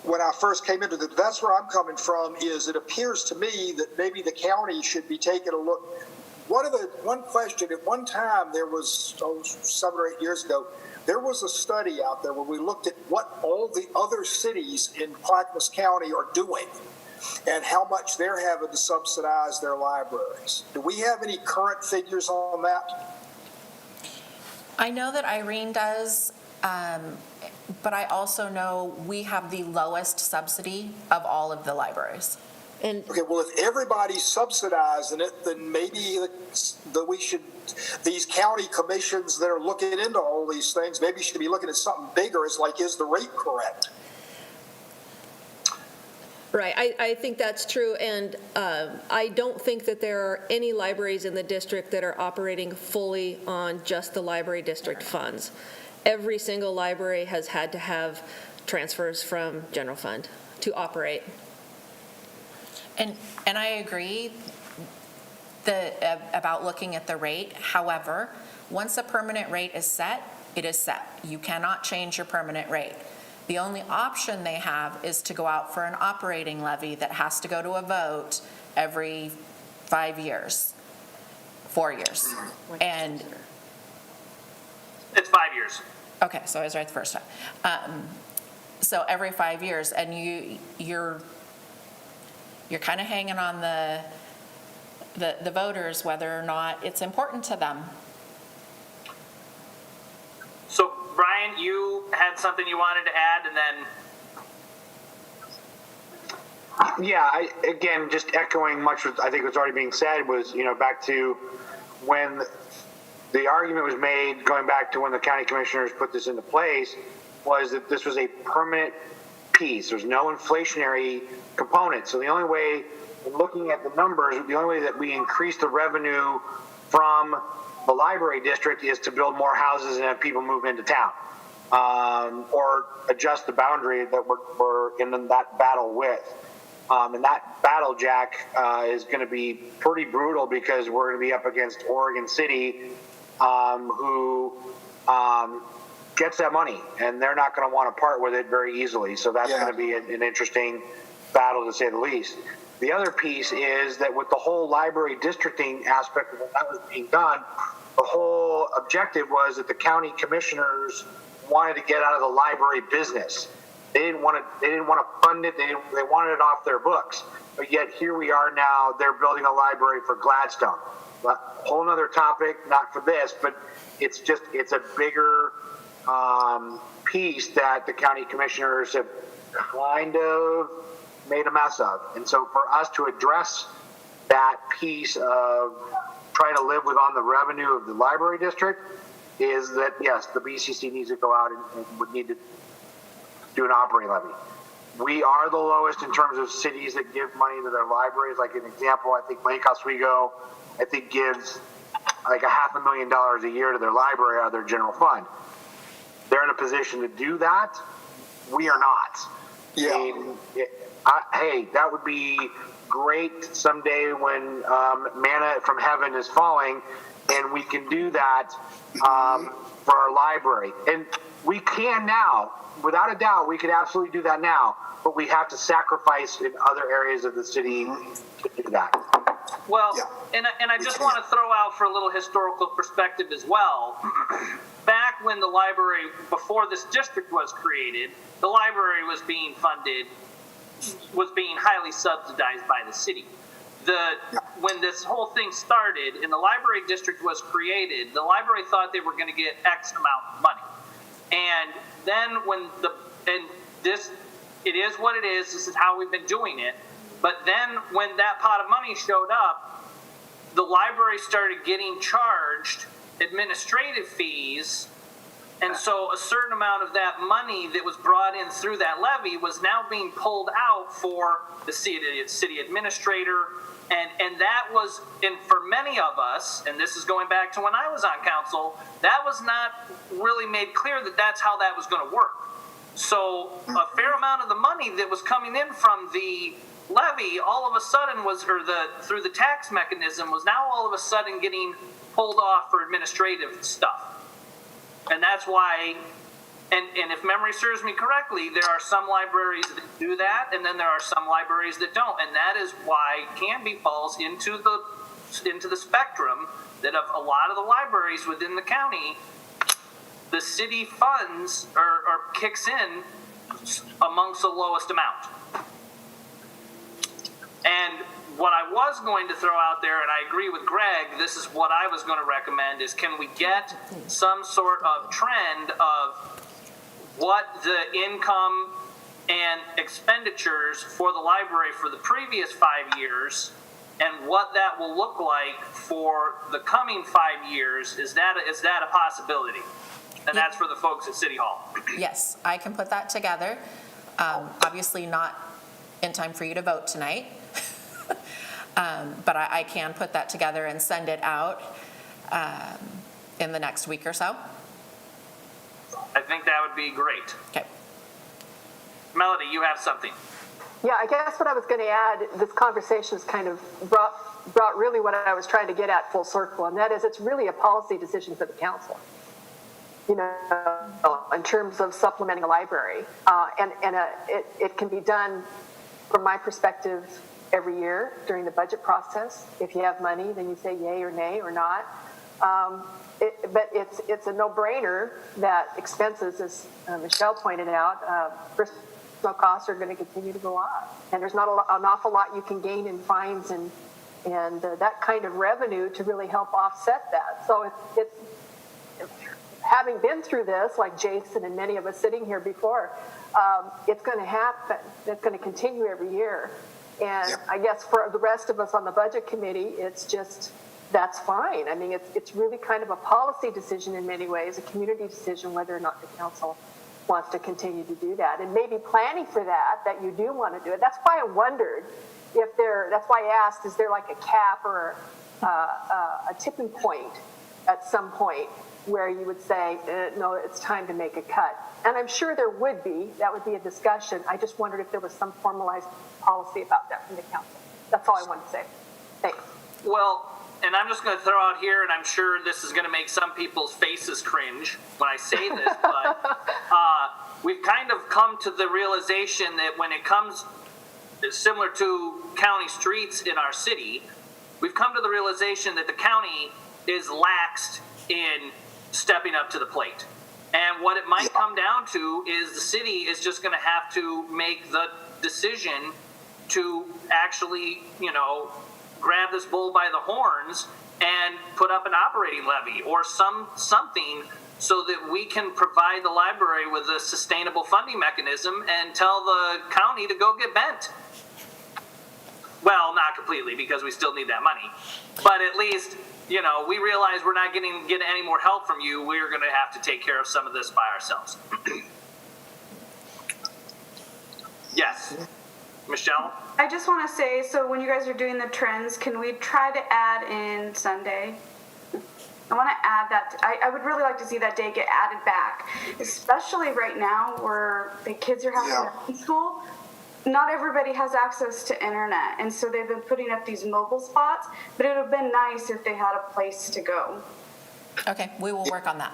When I first came into that's where I'm coming from, is it appears to me that maybe the county should be taking a look. One question, at one time, there was, 7 or 8 years ago, there was a study out there where we looked at what all the other cities in Clackamas County are doing and how much they're having to subsidize their libraries. Do we have any current figures on that? I know that Irene does, but I also know we have the lowest subsidy of all of the libraries. And Okay, well, if everybody's subsidizing it, then maybe these county commissions that are looking into all these things, maybe should be looking at something bigger. It's like, is the rate correct? right, I think that's true, and I don't think that there are any libraries in the district that are operating fully on just the library district funds. Every single library has had to have transfers from general fund to operate. And I agree about looking at the rate. However, once a permanent rate is set, it is set. You cannot change your permanent rate. The only option they have is to go out for an operating levy that has to go to a vote every 5 years, 4 years. And It's 5 years. okay, so I was right the first time. So every 5 years, and you're kind of hanging on the voters whether or not it's important to them. So, Brian, you had something you wanted to add, and then Again, just echoing much what I think was already being said was, back to when the argument was made, going back to when the county commissioners put this into place, was that this was a permanent piece. There's no inflationary component. So the only way, in looking at the numbers, the only way that we increase the revenue from the library district is to build more houses and have people move into town. Or adjust the boundary that we're in that battle with. And that battle, Jack, is going to be pretty brutal because we're going to be up against Oregon City, who gets that money, and they're not going to want to part with it very easily. So that's going to be an interesting battle, to say the least. The other piece is that with the whole library districting aspect of when that was being done, the whole objective was that the county commissioners wanted to get out of the library business. They didn't want to fund it. They wanted it off their books. But yet here we are now. They're building a library for Gladstone. A whole other topic, not for this, but it's a bigger piece that the county commissioners have kind of made a mess of. And so for us to address that piece of trying to live within the revenue of the library district is that, yes, the BCC needs to go out and would need to do an operating levy. We are the lowest in terms of cities that give money to their libraries. Like an example, I think Lake Oswego, gives like $500,000 a year to their library out of their general fund. They're in a position to do that. We are not. Yeah. Hey, that would be great someday when manna from heaven is falling, and we can do that for our library. And we can now, without a doubt, we could absolutely do that now, but we have to sacrifice in other areas of the city to do that. Well, and I just want to throw out for a little historical perspective as well. Back when the library, before this district was created, the library was being funded, was being highly subsidized by the city. When this whole thing started and the library district was created, the library thought they were going to get X amount of money. And then it is what it is. This is how we've been doing it. But then when that pot of money showed up, the library started getting charged administrative fees. And so a certain amount of that money that was brought in through that levy was now being pulled out for the city administrator. And that was, and for many of us, and this is going back to when I was on council, that was not really made clear that that's how that was going to work. So a fair amount of the money that was coming in from the levy all of a sudden through the tax mechanism was now all of a sudden getting pulled off for administrative stuff. And that's why, and if memory serves me correctly, there are some libraries that do that, and then there are some libraries that don't. And that is why Canby falls into the spectrum that of a lot of the libraries within the county, the city funds or kicks in amongst the lowest amount. And what I was going to throw out there, and I agree with Greg, this is what I was going to recommend, is can we get some sort of trend of what the income and expenditures for the library for the previous 5 years and what that will look like for the coming 5 years? Is that a possibility? And that's for the folks at City Hall. Yes, I can put that together. Obviously not in time for you to vote tonight. But I can put that together and send it out in the next week or so. I think that would be great. Okay. Melody, you have something. Yeah, I guess what I was going to add, this conversation has kind of brought really what I was trying to get at full circle, and that is it's really a policy decision for the council, in terms of supplementing a library. It can be done, from my perspective, every year during the budget process. If you have money, then you say yay or nay or not. But it's a no-brainer that expenses, as Michelle pointed out, personal costs are going to continue to go up, and there's not an awful lot you can gain in fines and that kind of revenue to really help offset that. So it's having been through this, like Jason and many of us sitting here before, it's going to happen. It's going to continue every year. And Yep. I guess for the rest of us on the budget committee, it's just, that's fine. I mean, it's really kind of a policy decision in many ways, a community decision whether or not the council wants to continue to do that. And maybe planning for that you do want to do it. That's why I wondered if that's why I asked, is there like a cap or a tipping point at some point where you would say, no, it's time to make a cut? And I'm sure there would be. That would be a discussion. I just wondered if there was some formalized policy about that from the council. That's all I wanted to say. Thanks. Well, and I'm just going to throw out here, and I'm sure this is going to make some people's faces cringe when I say this, but we've kind of come to the realization that when it comes, similar to county streets in our city, we've come to the realization that the county is laxed in stepping up to the plate. And what it might come down to is the city is just going to have to make the decision to actually, grab this bull by the horns and put up an operating levy or something so that we can provide the library with a sustainable funding mechanism and tell the county to go get bent. Well, not completely, because we still need that money. But at least, we realize we're not getting any more help from you. We're going to have to take care of some of this by ourselves. Yes. Michelle? I just want to say, so when you guys are doing the trends, can we try to add in Sunday? I want to add that. I would really like to see that day get added back, especially right now where the kids are having school. Not everybody has access to internet, and so they've been putting up these mobile spots, but it would have been nice if they had a place to go. Okay, we will work on that.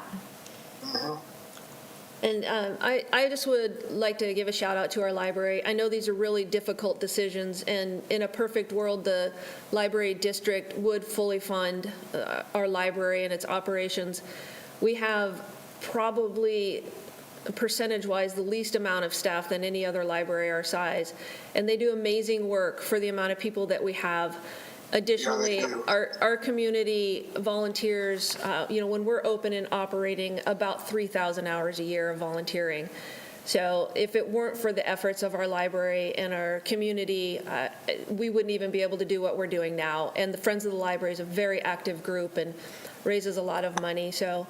And I just would like to give a shout out to our library. I know these are really difficult decisions, and in a perfect world, the library district would fully fund our library and its operations. We have probably, percentage-wise, the least amount of staff than any other library our size, and they do amazing work for the amount of people that we have. Additionally, our community volunteers, when we're open and operating, about 3,000 hours a year of volunteering. So if it weren't for the efforts of our library and our community, we wouldn't even be able to do what we're doing now. And the Friends of the Library is a very active group and raises a lot of money. So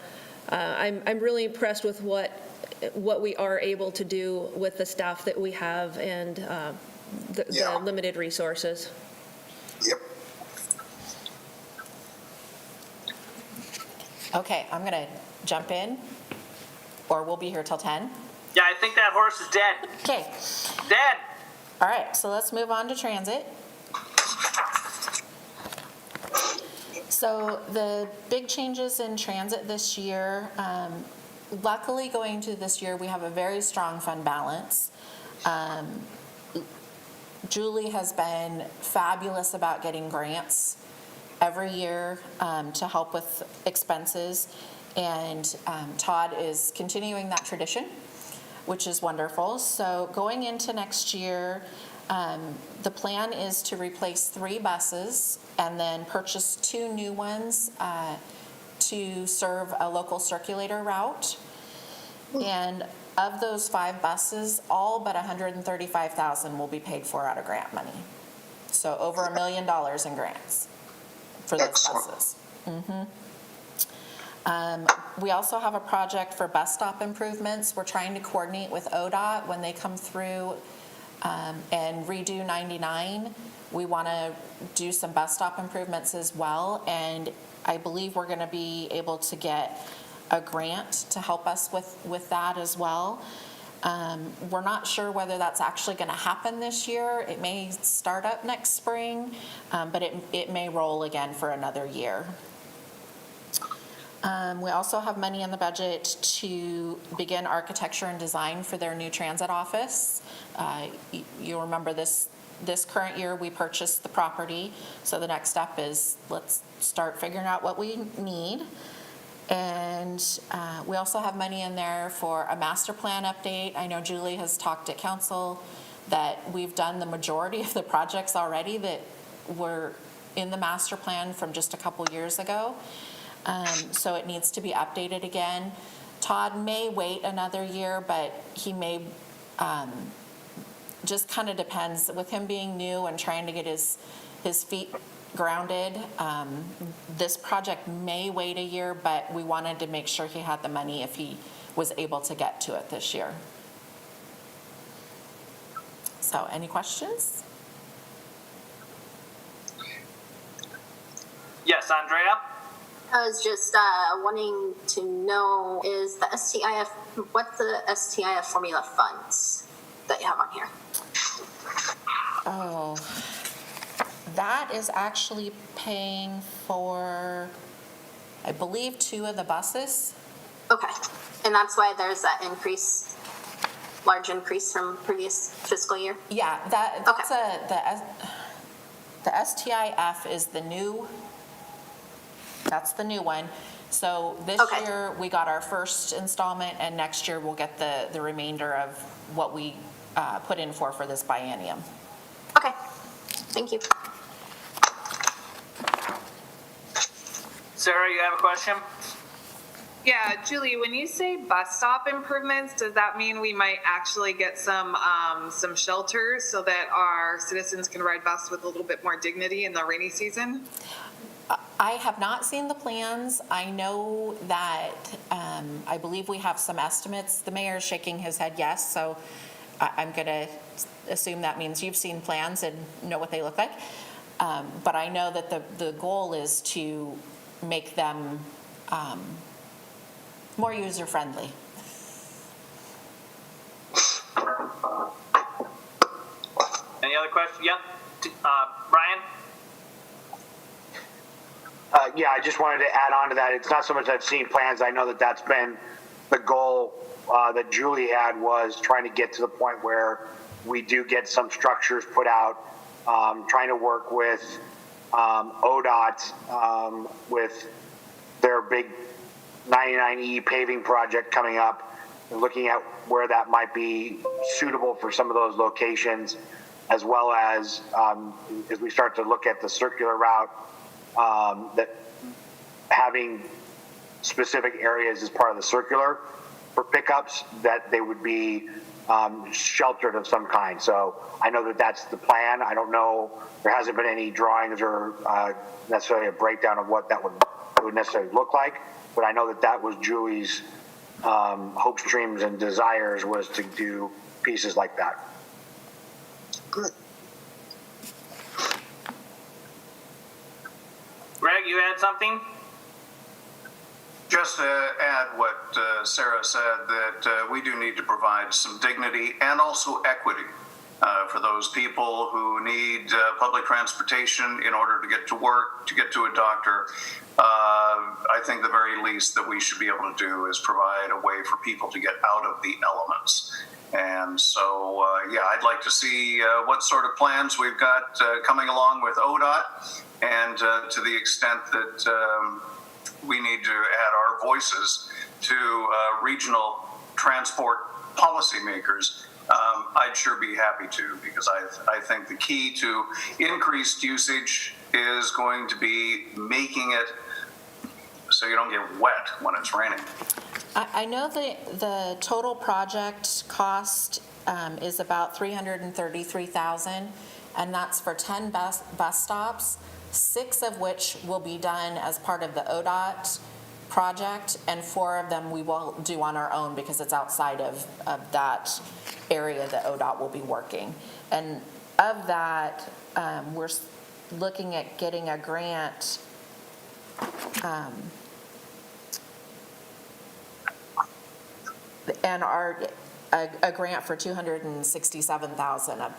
I'm really impressed with what we are able to do with the staff that we have and the limited resources. Yep. Okay, I'm going to jump in, or we'll be here till 10. Yeah, I think that horse is dead. Okay. Dead. All right, so let's move on to transit. So the big changes in transit this year, luckily going into this year, we have a very strong fund balance. Julie has been fabulous about getting grants every year to help with expenses, and Todd is continuing that tradition, which is wonderful. So going into next year, the plan is to replace 3 buses and then purchase 2 new ones to serve a local circulator route. And of those 5 buses, all but $135,000 will be paid for out of grant money. So over $1 million in grants for those buses. We also have a project for bus stop improvements. We're trying to coordinate with ODOT when they come through and redo 99. We want to do some bus stop improvements as well, and I believe we're going to be able to get a grant to help us with that as well. We're not sure whether that's actually going to happen this year. It may start up next spring, but it may roll again for another year. We also have money in the budget to begin architecture and design for their new transit office. You'll remember this current year we purchased the property, so the next step is let's start figuring out what we need. And we also have money in there for a master plan update. I know Julie has talked at council that we've done the majority of the projects already that were in the master plan from just a couple years ago. So it needs to be updated again. Todd may wait another year, but he may just kind of depends. With him being new and trying to get his feet grounded, this project may wait a year, but we wanted to make sure he had the money if he was able to get to it this year. So, any questions? Yes, Andrea? I was just wanting to know, is the STIF, what's the STIF formula funds that you have on here? Oh, that is actually paying for, I believe, 2 of the buses. Okay, and that's why there's that increase, large increase from previous fiscal year? Yeah, that's the STIF is the new, that's the new one. So this Okay. year, we got our first installment, and next year we'll get the remainder of what we put in for this biennium. Okay, thank you. Sarah, you have a question? Yeah, Julie, when you say bus stop improvements, does that mean we might actually get some shelters so that our citizens can ride bus with a little bit more dignity in the rainy season? I have not seen the plans. I know that, I believe we have some estimates. The mayor is shaking his head yes, so I'm going to assume that means you've seen plans and know what they look like. But I know that the goal is to make them more user-friendly. Any other questions? Yep. Brian? Yeah, I just wanted to add on to that. It's not so much I've seen plans. I know that that's been the goal that Julie had, was trying to get to the point where we do get some structures put out, trying to work with ODOT with their big 99E paving project coming up, and looking at where that might be suitable for some of those locations, as well as we start to look at the circular route, that having specific areas as part of the circular for pickups, that they would be sheltered of some kind. So I know that that's the plan. I don't know, there hasn't been any drawings or necessarily a breakdown of what that would necessarily look like, but I know that that was Julie's hopes, dreams, and desires, was to do pieces like that. Good. Greg, you had something? Just to add what Sarah said, that we do need to provide some dignity and also equity for those people who need public transportation in order to get to work, to get to a doctor. I think the very least that we should be able to do is provide a way for people to get out of the elements. And so, yeah, I'd like to see what sort of plans we've got coming along with ODOT, and to the extent that we need to add our voices to regional transport policymakers, I'd sure be happy to, because I think the key to increased usage is going to be making it so you don't get wet when it's raining. I know the total project cost is about $333,000, and that's for 10 bus stops, 6 of which will be done as part of the ODOT project, and 4 of them we will do on our own because it's outside of that area that ODOT will be working. And of that, we're looking at getting a grant and a grant for $267,000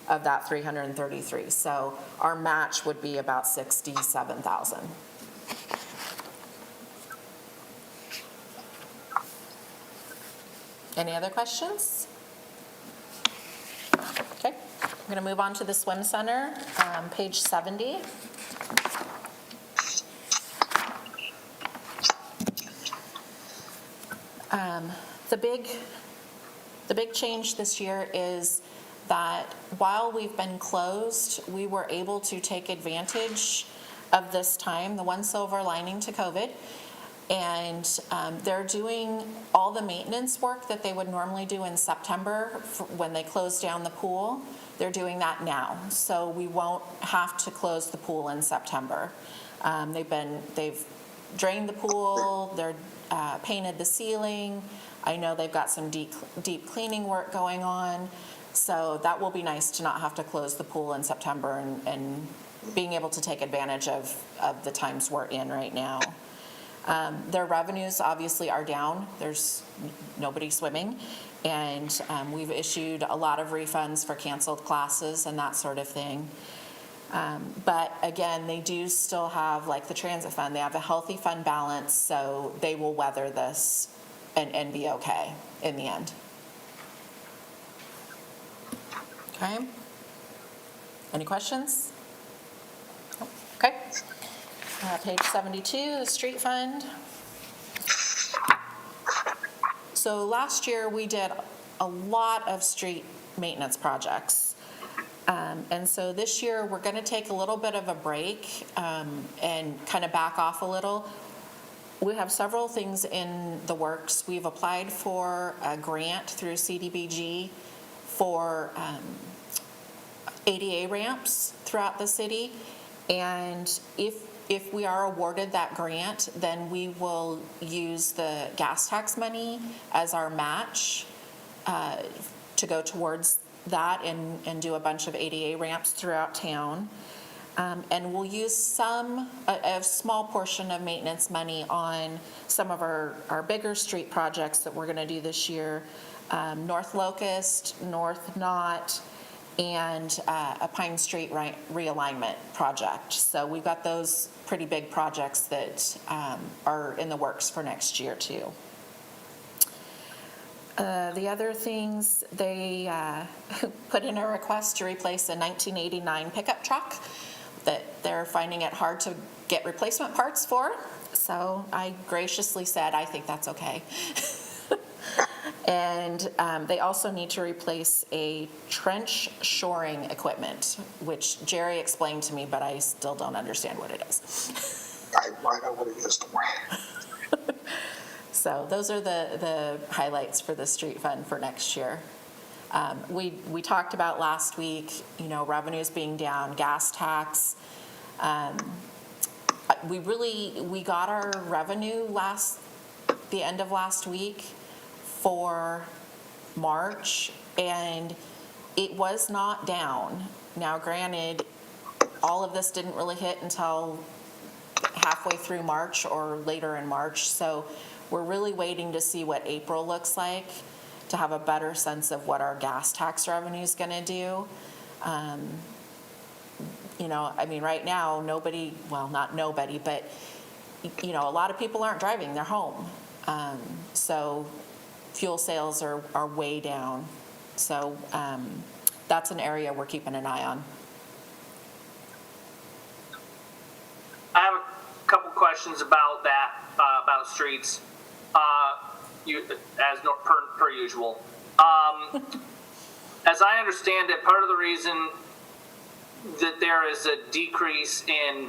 of that 333. So our match would be about $67,000. Any other questions? Okay, I'm going to move on to the swim center, page 70. The big change this year is that while we've been closed, we were able to take advantage of this time. The one silver lining to COVID And they're doing all the maintenance work that they would normally do in September when they close down the pool. They're doing that now, so we won't have to close the pool in September. They've drained the pool, they're painted the ceiling. I know they've got some deep cleaning work going on, so that will be nice to not have to close the pool in September and being able to take advantage of the times we're in right now. Their revenues obviously are down. There's nobody swimming. And we've issued a lot of refunds for canceled classes and that sort of thing. But again, they do still have, like the transit fund, they have a healthy fund balance, so they will weather this and be okay in the end. Okay. Any questions? Okay. Page 72, the street fund. So last year we did a lot of street maintenance projects. And so this year we're going to take a little bit of a break and kind of back off a little. We have several things in the works. We've applied for a grant through CDBG for ADA ramps throughout the city. And if we are awarded that grant, then we will use the gas tax money as our match to go towards that and do a bunch of ADA ramps throughout town. And we'll use a small portion of maintenance money on some of our bigger street projects that we're going to do this year. North Locust, North Knott, and a Pine Street realignment project. So we've got those pretty big projects that are in the works for next year too. The other things, they put in a request to replace a 1989 pickup truck that they're finding it hard to get replacement parts for. So I graciously said, I think that's okay. And they also need to replace a trench shoring equipment, which Jerry explained to me, but I still don't understand what it is. I know what it is, don't worry. So those are the highlights for the street fund for next year. We talked about last week, revenues being down, gas tax. We got our revenue the end of last week for March, and it was not down. Now, granted, all of this didn't really hit until halfway through March or later in March, so we're really waiting to see what April looks like to have a better sense of what our gas tax revenue is going to do. Right now, not nobody, but a lot of people aren't driving, they're home. So fuel sales are way down. So that's an area we're keeping an eye on. I have a couple questions about that, about streets, per usual. As I understand it, part of the reason that there is a decrease in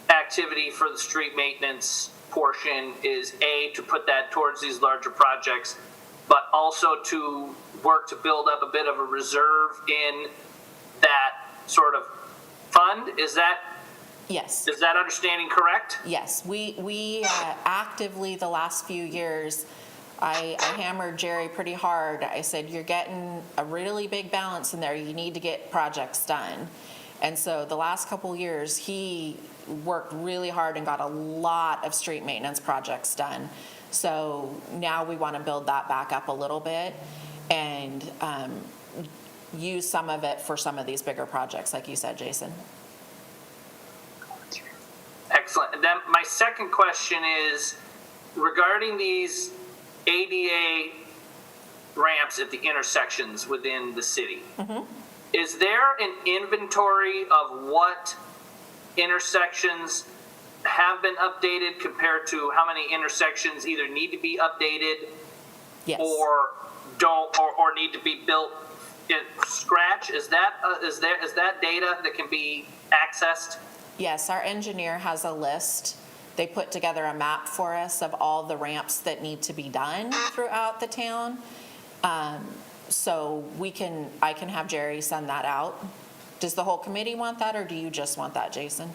activity for the street maintenance portion is to put that towards these larger projects, but also to work to build up a bit of a reserve in that sort of fund. Yes. Is that understanding correct? Yes, we actively the last few years, I hammered Jerry pretty hard. I said, you're getting a really big balance in there. You need to get projects done. And so the last couple years, he worked really hard and got a lot of street maintenance projects done. So now we want to build that back up a little bit and use some of it for some of these bigger projects, like you said, Jason. Excellent. And then my second question is regarding these ADA ramps at the intersections within the city. Mm-hmm. Is there an inventory of what intersections have been updated compared to how many intersections either need to be updated yes. or don't or need to be built in scratch? Is that data that can be accessed? Yes, our engineer has a list they put together a map for us of all the ramps that need to be done throughout the town. So I can have Jerry send that out. Does the whole committee want that, or do you just want that, Jason?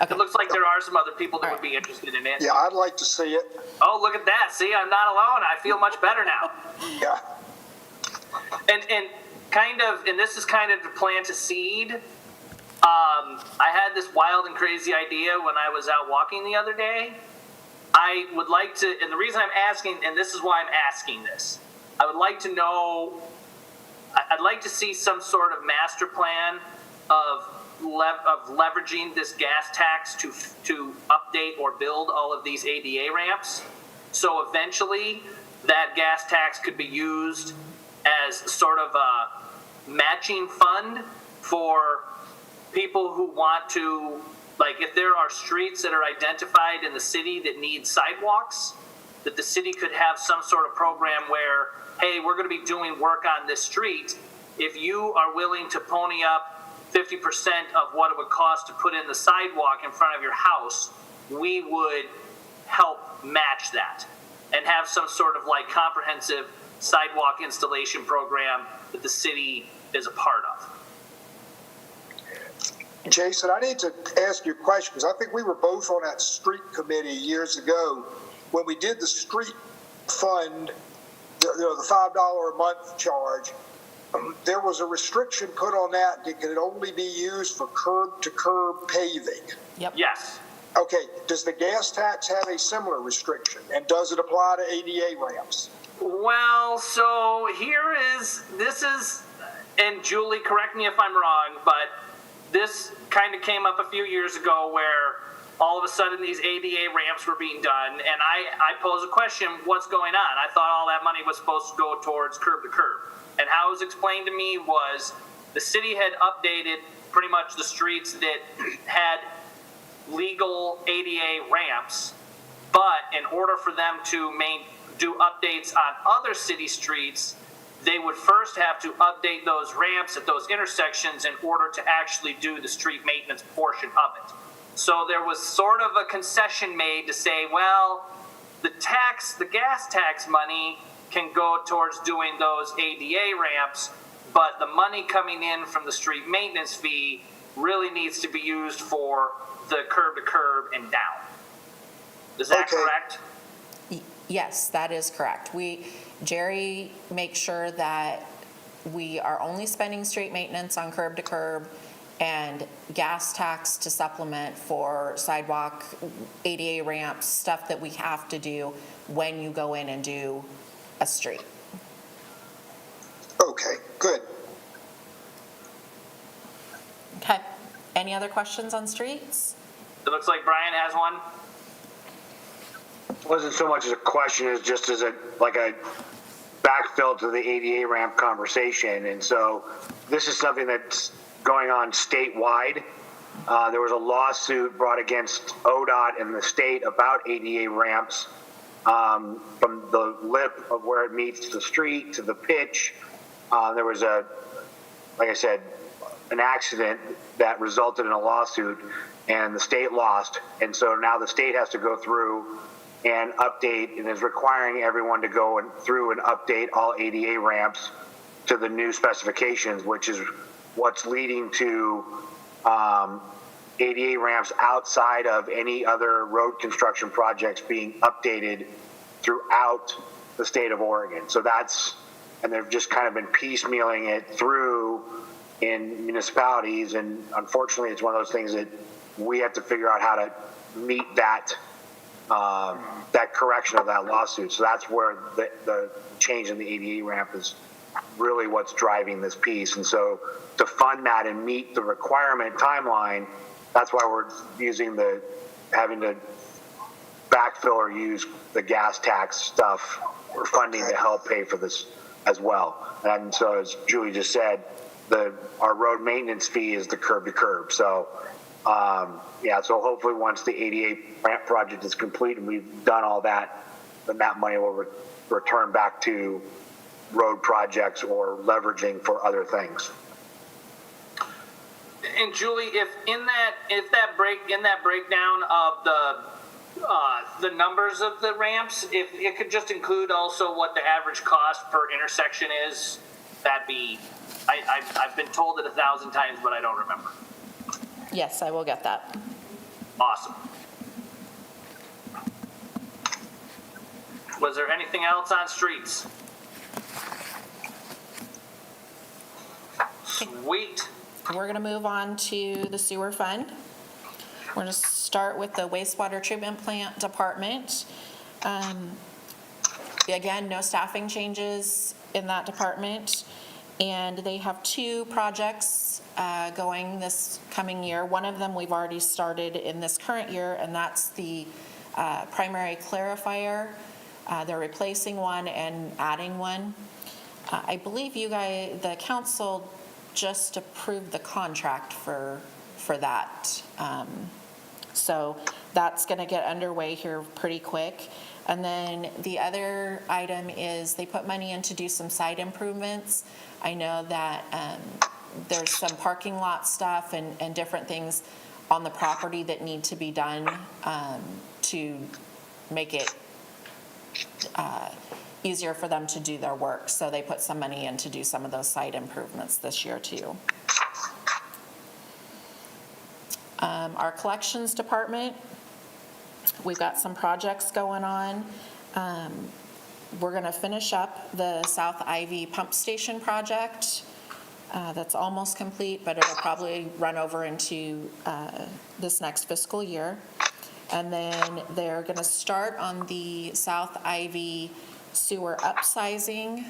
Okay. It looks like there are some other people that would be interested in it. Yeah, I'd like to see it. Oh, look at that. See, I'm not alone. I feel much better now. Yeah. And kind of, and this is kind of to plant a seed. I had this wild and crazy idea when I was out walking the other day. I would like to, and the reason I'm asking, and this is why I'm asking this, I would like to know, I'd like to see some sort of master plan of leveraging this gas tax to update or build all of these ADA ramps. So eventually that gas tax could be used as sort of a matching fund for people who want to, like if there are streets that are identified in the city that need sidewalks, that the city could have some sort of program where, hey, we're going to be doing work on this street. If you are willing to pony up 50% of what it would cost to put in the sidewalk in front of your house, we would help match that and have some sort of like comprehensive sidewalk installation program that the city is a part of. Jason, I need to ask you a question because I think we were both on that street committee years ago when we did the street fund, the $5 a month charge. There was a restriction put on that it could only be used for curb-to-curb paving. Yep. Yes. Okay, does the gas tax have a similar restriction, and does it apply to ADA ramps? Well, so this is, and Julie, correct me if I'm wrong, but this kind of came up a few years ago where all of a sudden these ADA ramps were being done, and I pose a question, what's going on? I thought all that money was supposed to go towards curb-to-curb. And how it was explained to me was the city had updated pretty much the streets that had legal ADA ramps, but in order for them to do updates on other city streets, they would first have to update those ramps at those intersections in order to actually do the street maintenance portion of it. So there was sort of a concession made to say, well, the gas tax money can go towards doing those ADA ramps, but the money coming in from the street maintenance fee really needs to be used for the curb to curb and down. Is that correct? Yes, that is correct. Jerry makes sure that we are only spending street maintenance on curb to curb and gas tax to supplement for sidewalk, ADA ramps, stuff that we have to do when you go in and do a street. Okay, good. Okay. Any other questions on streets? It looks like Brian has one. It wasn't so much as a question as just as a backfill to the ADA ramp conversation. And so this is something that's going on statewide. There was a lawsuit brought against ODOT and the state about ADA ramps. From the lip of where it meets the street to the pitch, there was like I said, an accident that resulted in a lawsuit, and the state lost. And so now the state has to go through and update, and is requiring everyone to go through and update all ADA ramps to the new specifications, which is what's leading to ADA ramps outside of any other road construction projects being updated throughout the state of Oregon. So and they've just kind of been piecemealing it through in municipalities, and unfortunately it's one of those things that we have to figure out how to meet that correction of that lawsuit. So that's where the change in the ADA ramp is really what's driving this piece. And so to fund that and meet the requirement timeline, that's why we're having to backfill or use the gas tax stuff or funding to help pay for this as well. And so as Julie just said, our road maintenance fee is the curb to curb. So so hopefully once the ADA ramp project is complete and we've done all that, then that money will return back to road projects or leveraging for other things. And Julie, if in that breakdown of the numbers of the ramps, if it could just include also what the average cost per intersection is, that'd be. I've been told it 1,000 times, but I don't remember. Yes, I will get that. Awesome. Was there anything else on streets? Sweet. We're going to move on to the sewer fund. We're going to start with the wastewater treatment plant department. Again, no staffing changes in that department. And they have 2 projects going this coming year. One of them we've already started in this current year, and that's the primary clarifier. They're replacing one and adding one. I believe you guys, the council, just approved the contract for that. So that's going to get underway here pretty quick. And then the other item is they put money in to do some site improvements. I know that there's some parking lot stuff and different things on the property that need to be done to make it easier for them to do their work. So they put some money in to do some of those site improvements this year too. Our collections department, we've got some projects going on. We're going to finish up the South Ivy pump station project. That's almost complete, but it'll probably run over into this next fiscal year. And then they're going to start on the South Ivy sewer upsizing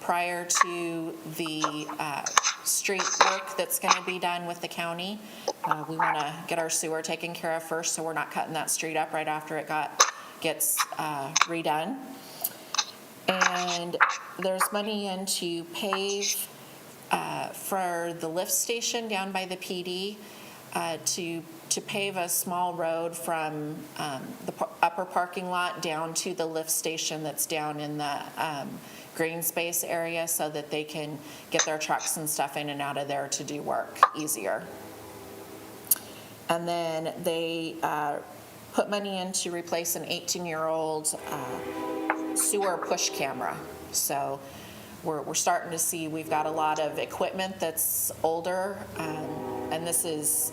prior to the street work that's going to be done with the county. We want to get our sewer taken care of first, so we're not cutting that street up right after it gets redone. And there's money in to pave for the lift station down by the PD to pave a small road from the upper parking lot down to the lift station that's down in the green space area so that they can get their trucks and stuff in and out of there to do work easier. And then they put money in to replace an 18-year-old sewer push camera. So we're starting to see we've got a lot of equipment that's older, and this is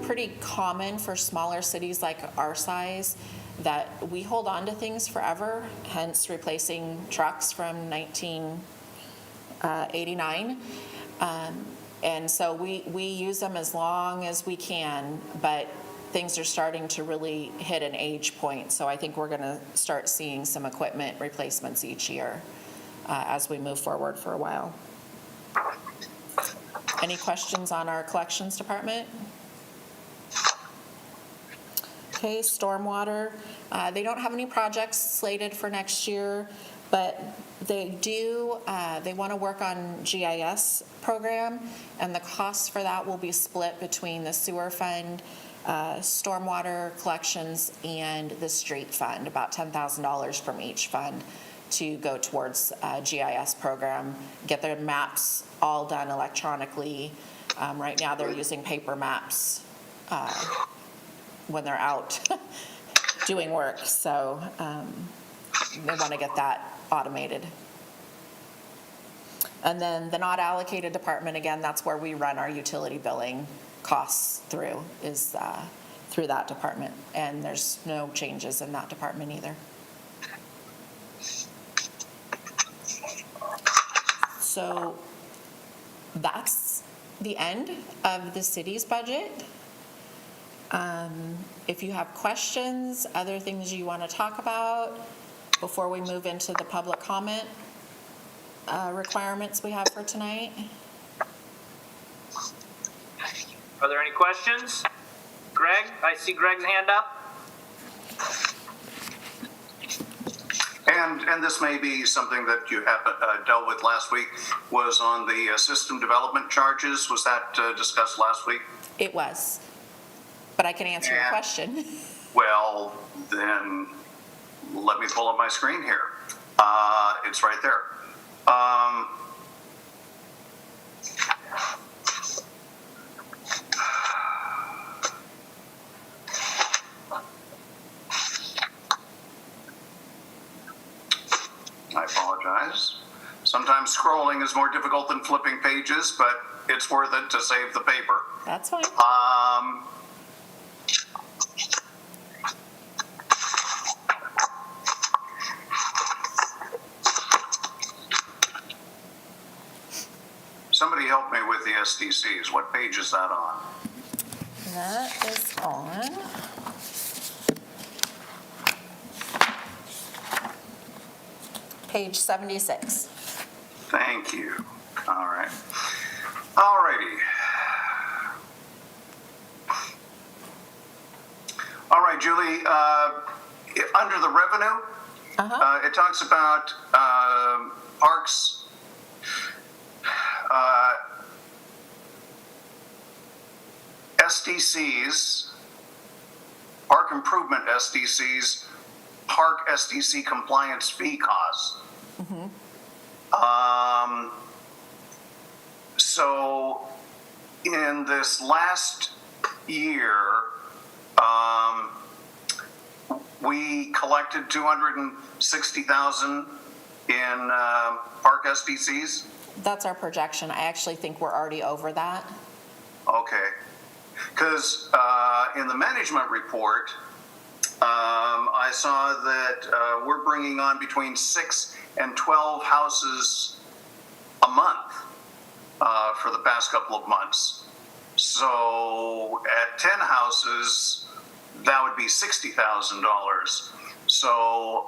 pretty common for smaller cities like our size, that we hold on to things forever, hence replacing trucks from 1989. And so we use them as long as we can, but things are starting to really hit an age point. So I think we're going to start seeing some equipment replacements each year as we move forward for a while. Any questions on our collections department? Okay, stormwater. They don't have any projects slated for next year, but they do, they want to work on GIS program, and the costs for that will be split between the sewer fund, stormwater collections, and the street fund, about $10,000 from each fund to go towards GIS program, get their maps all done electronically. Right now they're using paper maps when they're out doing work, so they want to get that automated. And then the not allocated department, again, that's where we run our utility billing costs through, is through that department, and there's no changes in that department either. So that's the end of the city's budget. If you have questions, other things you want to talk about before we move into the public comment requirements we have for tonight. Are there any questions? Greg, I see Greg's hand up. And this may be something that you have dealt with last week, was on the system development charges. Was that discussed last week? It was, but I can answer your question. Well, then let me pull up my screen here. It's right there. Sometimes scrolling is more difficult than flipping pages, but it's worth it to save the paper. That's fine. Somebody help me with the SDCs. What page is that on? That is on page 76. Thank you. All right. All righty. All right, Julie, under the revenue, it talks about parks, SDCs, park improvement SDCs, park SDC compliance fee costs. So in this last year, we collected 260,000 in park SDCs. That's our projection. I actually think we're already over that. Okay, because in the management report, I saw that we're bringing on between 6 and 12 houses a month for the past couple of months. So at 10 houses, that would be $60,000. So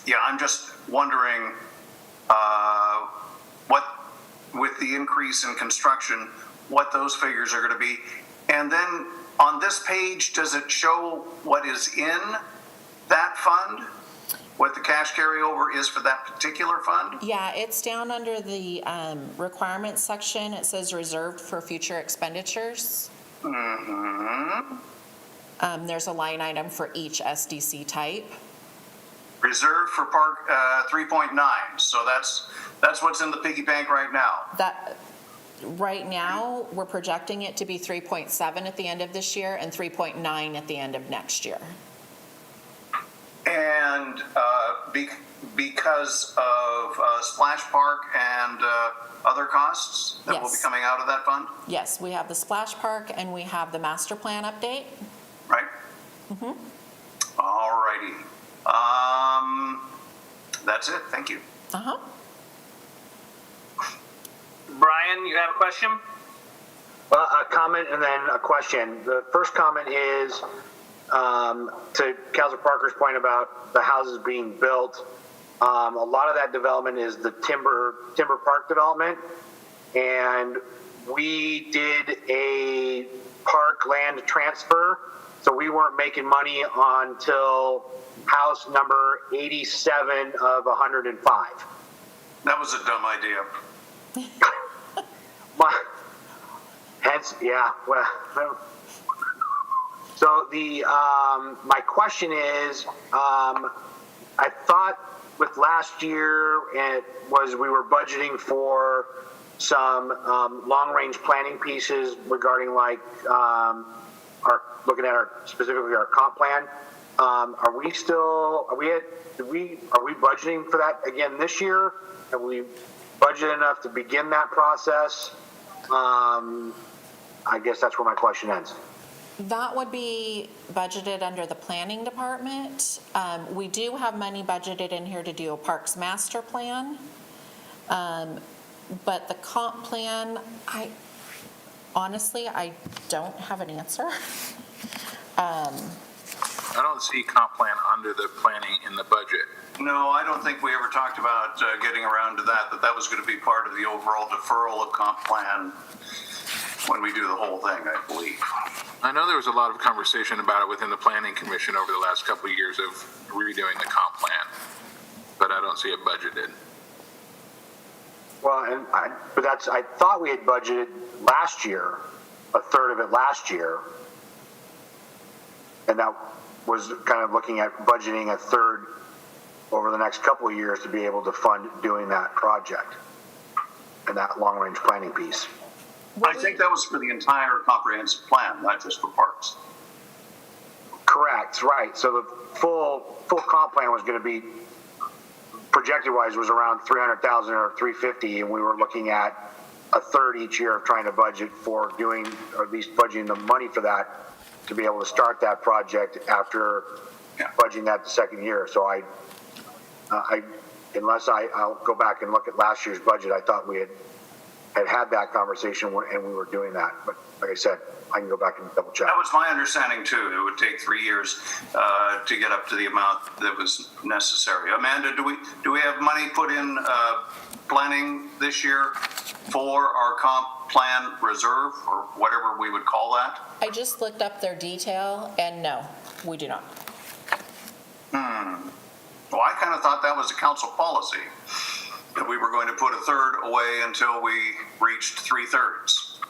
yeah, I'm just wondering what, with the increase in construction, what those figures are going to be. And then on this page, does it show what is in that fund? What the cash carryover is for that particular fund? Yeah, it's down under the requirements section. It says reserved for future expenditures. There's a line item for each SDC type. Reserved for park 3.9. So that's what's in the piggy bank right now. That right now we're projecting it to be 3.7 at the end of this year and 3.9 at the end of next year. And because of Splash Park and other costs that will be coming out of that fund? Yes, we have the Splash Park and we have the master plan update. Right? All righty. That's it. Thank you. Brian, you have a question? Well, a comment and then a question. The first comment is to Councilor Parker's point about the houses being built. A lot of that development is the timber park development, and we did a park land transfer, so we weren't making money until house number 87 of 105. That was a dumb idea. Hence, yeah. Well, so the my question is, I thought with last year it was we were budgeting for some long-range planning pieces regarding like our looking at our specifically our comp plan. Are we budgeting for that again this year? Have we budgeted enough to begin that process? I guess that's where my question ends. That would be budgeted under the planning department. We do have money budgeted in here to do a parks master plan. But the comp plan, I don't have an answer. I don't see comp plan under the planning in the budget. No, I don't think we ever talked about getting around to that was going to be part of the overall deferral of comp plan when we do the whole thing, I believe. I know there was a lot of conversation about it within the planning commission over the last couple of years of redoing the comp plan, but I don't see it budgeted. Well, I thought we had budgeted last year, a third of it last year, and that was kind of looking at budgeting a third over the next couple of years to be able to fund doing that project and that long-range planning piece. I think that was for the entire comprehensive plan, not just for parks. Correct, right. So the full comp plan was going to be projected wise was around 300,000 or 350, and we were looking at a third each year of trying to budget for doing, or at least budgeting the money for that to be able to start that project after budgeting that the second year. So I'll go back and look at last year's budget. I thought we had that conversation and we were doing that. But like I said, I can go back and double check. That was my understanding too. It would take 3 years to get up to the amount that was necessary. Amanda, do we have money put in planning this year for our comp plan reserve, or whatever we would call that? I just looked up their detail, and no, we do not. Well, I kind of thought that was a council policy, that we were going to put a third away until we reached 3/3.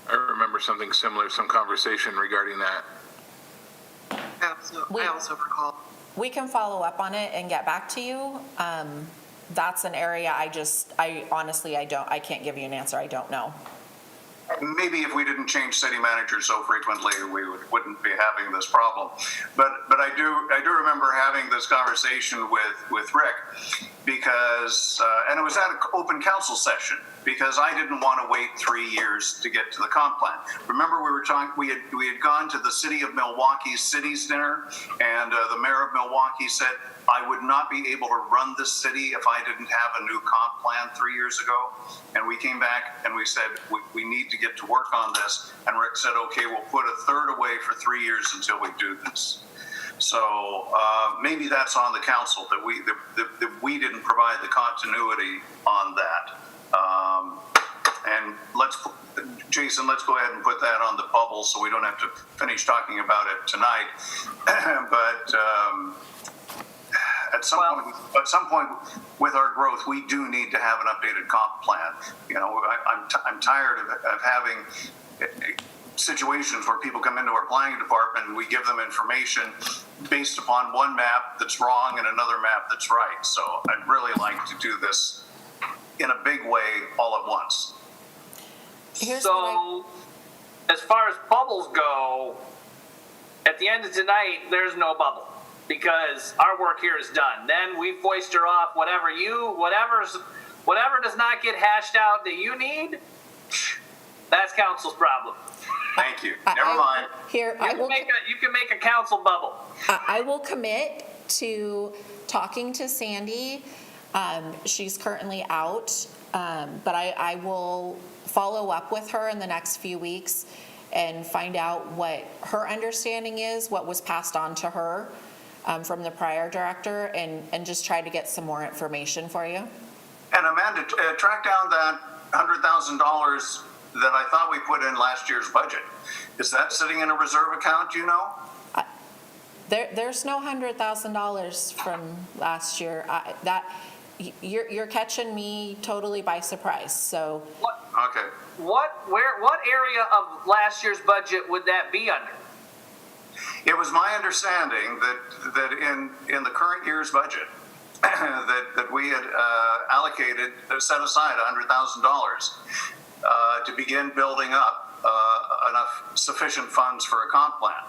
I remember something similar, some conversation regarding that. I also recall. We can follow up on it and get back to you. That's an area I honestly, I can't give you an answer. I don't know. Maybe if we didn't change city managers so frequently, we wouldn't be having this problem. But I do remember having this conversation with Rick, because and it was at an open council session, because I didn't want to wait 3 years to get to the comp plan. Remember, we were talking, we had gone to the City of Milwaukee's cities dinner, and the mayor of Milwaukee said, I would not be able to run this city if I didn't have a new comp plan 3 years ago. And we came back and we said, we need to get to work on this. And Rick said, okay, we'll put a third away for 3 years until we do this. So maybe that's on the council, that we didn't provide the continuity on that. And Jason, let's go ahead and put that on the bubble so we don't have to finish talking about it tonight. But at some point with our growth, we do need to have an updated comp plan. You know, I'm tired of having situations where people come into our planning department and we give them information based upon one map that's wrong and another map that's right. So I'd really like to do this in a big way all at once. So, as far as bubbles go, at the end of tonight, there's no bubble, because our work here is done. Then we foist her off whatever does not get hashed out that you need. That's council's problem. Thank you. Never mind. Here, You can make a council bubble. I will commit to talking to Sandy. She's currently out, but I will follow up with her in the next few weeks and find out what her understanding is, what was passed on to her from the prior director, and just try to get some more information for you. And Amanda, track down that $100,000 that I thought we put in last year's budget. Is that sitting in a reserve account, do you know? There's no $100,000 from last year. You're catching me totally by surprise. So. Okay. What area of last year's budget would that be under? It was my understanding that in the current year's budget, that we had set aside $100,000 to begin building up enough sufficient funds for a comp plan.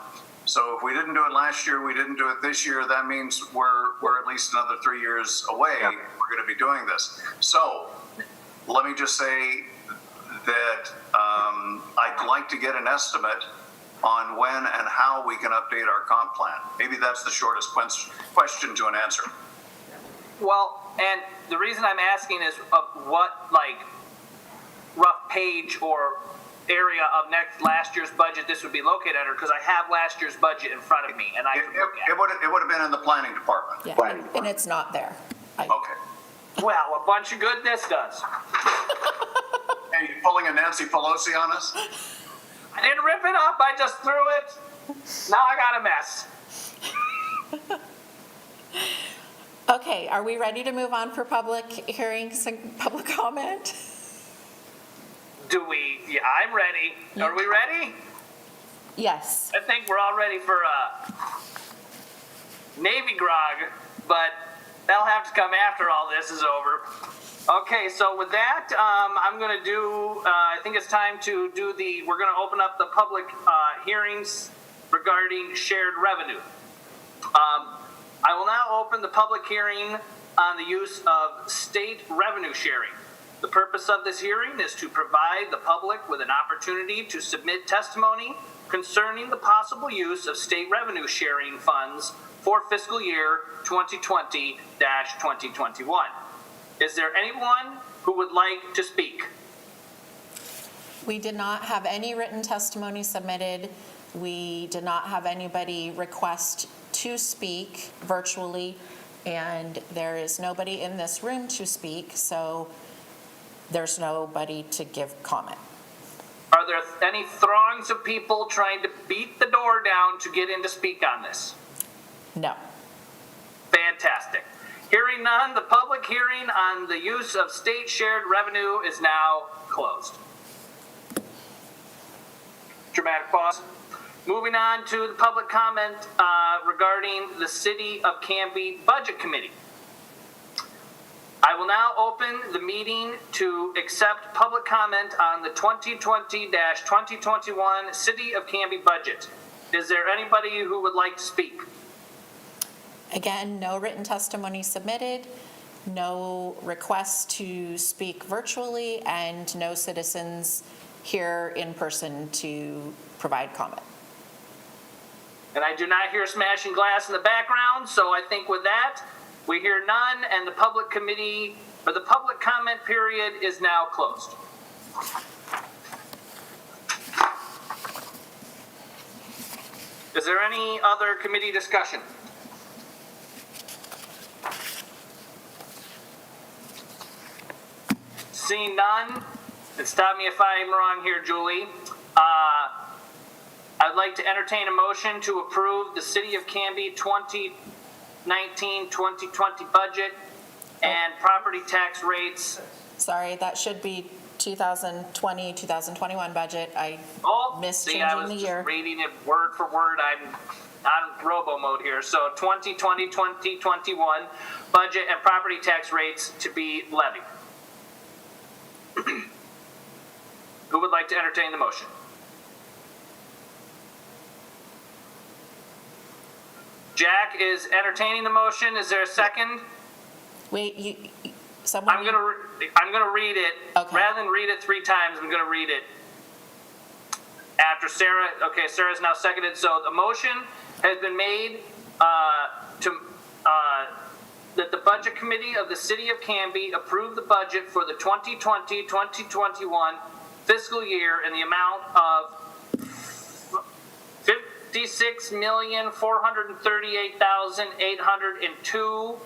So if we didn't do it last year, we didn't do it this year, that means we're at least another 3 years away. Yeah. We're going to be doing this. So let me just say that I'd like to get an estimate on when and how we can update our comp plan. Maybe that's the shortest question to an answer. Well, and the reason I'm asking is what rough page or area of last year's budget this would be located under, because I have last year's budget in front of me and I can look at it. It would have been in the planning department. Yeah, and it's not there. Okay. Well, a bunch of good this does. Hey, you pulling a Nancy Pelosi on us? I didn't rip it up, I just threw it. Now I got a mess. Okay, are we ready to move on for public hearings and public comment? Yeah, I'm ready. Are we ready? Yes. I think we're all ready for Navy grog, but that'll have to come after all this is over. Okay, so with that, I'm going to do, I think it's time to do we're going to open up the public hearings regarding shared revenue. I will now open the public hearing on the use of state revenue sharing. The purpose of this hearing is to provide the public with an opportunity to submit testimony concerning the possible use of state revenue sharing funds for fiscal year 2020-2021. Is there anyone who would like to speak? We did not have any written testimony submitted. We did not have anybody request to speak virtually, and there is nobody in this room to speak, so there's nobody to give comment. Are there any throngs of people trying to beat the door down to get in to speak on this? No. Fantastic. Hearing none, the public hearing on the use of state shared revenue is now closed. Dramatic pause. Moving on to the public comment regarding the City of Canby Budget Committee. I will now open the meeting to accept public comment on the 2020-2021 City of Canby budget. Is there anybody who would like to speak? Again, no written testimony submitted, no requests to speak virtually, and no citizens here in person to provide comment. And I do not hear smashing glass in the background, so I think with that, we hear none, and the public committee, or the public comment period is now closed. Is there any other committee discussion? Seeing none, and stop me if I'm wrong here, Julie. I'd like to entertain a motion to approve the City of Canby 2019-2020 budget and property tax rates. Sorry, that should be 2020-2021 budget. I missed I changing was the just year. reading it word for word. I'm on robo mode here. So 2020-2021 budget and property tax rates to be levied. Who would like to entertain the motion? Jack is entertaining the motion. Is there a second? Wait, someone. I'm gonna read it. Okay. Rather than read it 3 times, I'm gonna read it after Sarah. Okay, Sarah's now seconded. So the motion has been made that the Budget Committee of the City of Canby approve the budget for the 2020-2021 fiscal year in the amount of $56,438,802,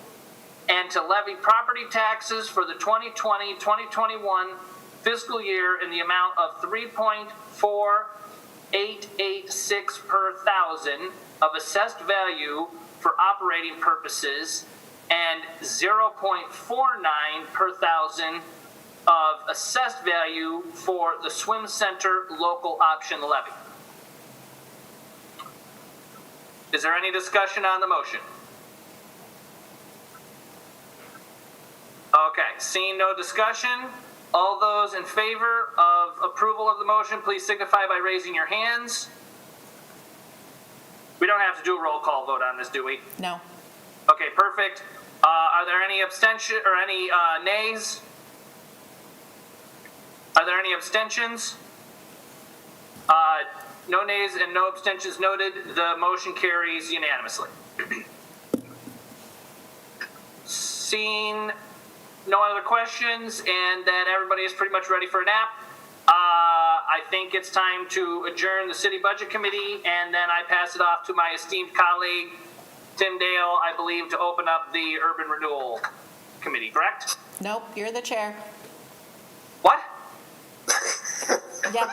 and to levy property taxes for the 2020-2021 fiscal year in the amount of 3.4886 per thousand of assessed value for operating purposes and 0.49 per thousand of assessed value for the swim center local option levy. Is there any discussion on the motion? Okay, seeing no discussion, all those in favor of approval of the motion, please signify by raising your hands. We don't have to do a roll call vote on this, do we? No. Okay, perfect. Are there any abstention or any nays? Are there any abstentions? No nays and no abstentions noted. The motion carries unanimously. Seeing no other questions and that everybody is pretty much ready for a nap, I think it's time to adjourn the City Budget Committee, and then I pass it off to my esteemed colleague, Tim Dale, I believe, to open up the Urban Renewal Committee, correct? Nope, you're the chair. What? Yep.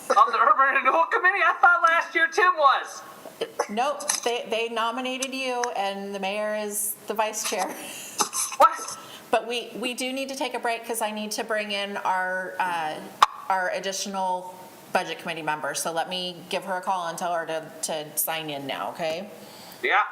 Of the Urban Renewal Committee? I thought last year Tim was. Nope, they nominated you, and the mayor is the vice chair. What? But we do need to take a break because I need to bring in our additional budget committee member. So let me give her a call and tell her to sign in now, okay? Yeah.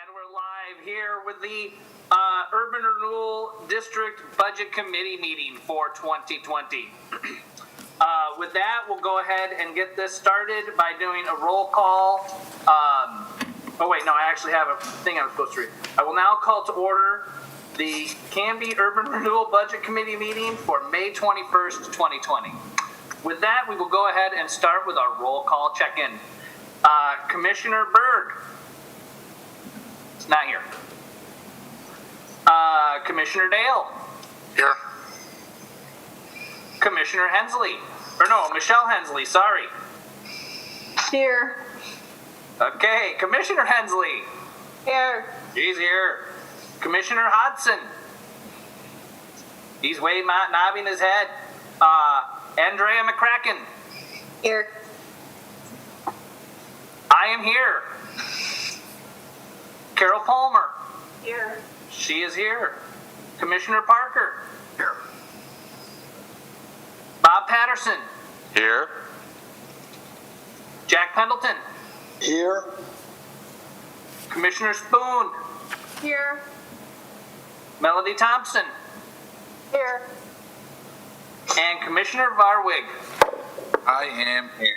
And we're live here with the Urban Renewal District Budget Committee meeting for 2020. With that, we'll go ahead and get this started by doing a roll call. Oh wait, no, I actually have a thing I'm supposed to read. I will now call to order the Canby Urban Renewal Budget Committee meeting for May 21st, 2020. With that, we will go ahead and start with our roll call check-in. Commissioner Berg. It's not here. Commissioner Dale. Here. Commissioner Hensley. Or no, Michelle Hensley, sorry. Here. Okay, Commissioner Hensley. Here. He's here. Commissioner Hodson. He's nodding his head. Andrea McCracken. Here. I am here. Carol Palmer. Here. She is here. Commissioner Parker. Here. Bob Patterson. Here. Jack Pendleton. Here. Commissioner Spoon. Here. Melody Thompson. Here. And Commissioner Varwig. I am here.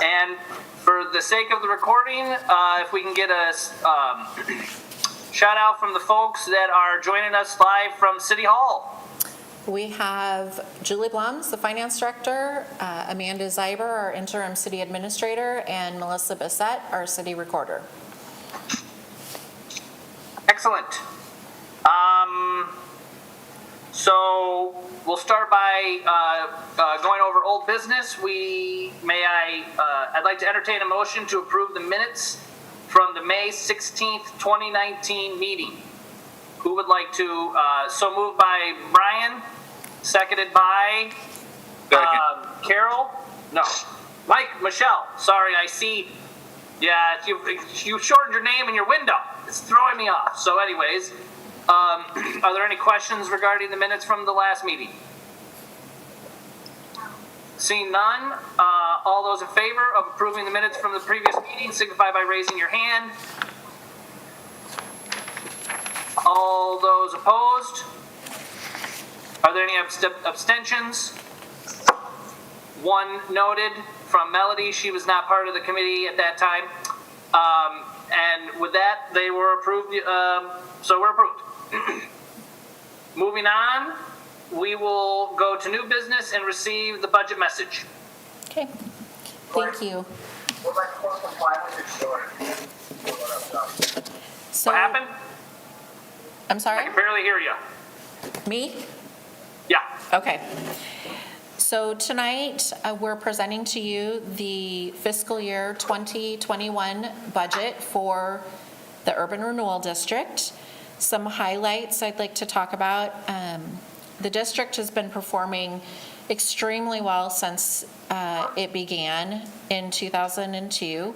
And for the sake of the recording, if we can get a shout out from the folks that are joining us live from City Hall. We have Julie Blums, the finance director, Amanda Zeiber, our interim city administrator, and Melissa Bissett, our city recorder. Excellent. So we'll start by going over old business. I'd like to entertain a motion to approve the minutes from the May 16th, 2019 meeting. Who would like to, so moved by Brian, seconded by Carol? No, Michelle, sorry, I see. Yeah, you shortened your name in your window. It's throwing me off. So anyways, are there any questions regarding the minutes from the last meeting? Seeing none, all those in favor of approving the minutes from the previous meeting signify by raising your hand. All those opposed? Are there any abstentions? One noted from Melody, she was not part of the committee at that time. And with that, they were approved, so we're approved. Moving on, we will go to new business and receive the budget message. Okay, thank you. So, What happened? I'm I sorry? can barely hear you. Me? Yeah. Okay. So tonight, we're presenting to you the fiscal year 2021 budget for the Urban Renewal District. Some highlights I'd like to talk about. The district has been performing extremely well since it began in 2002.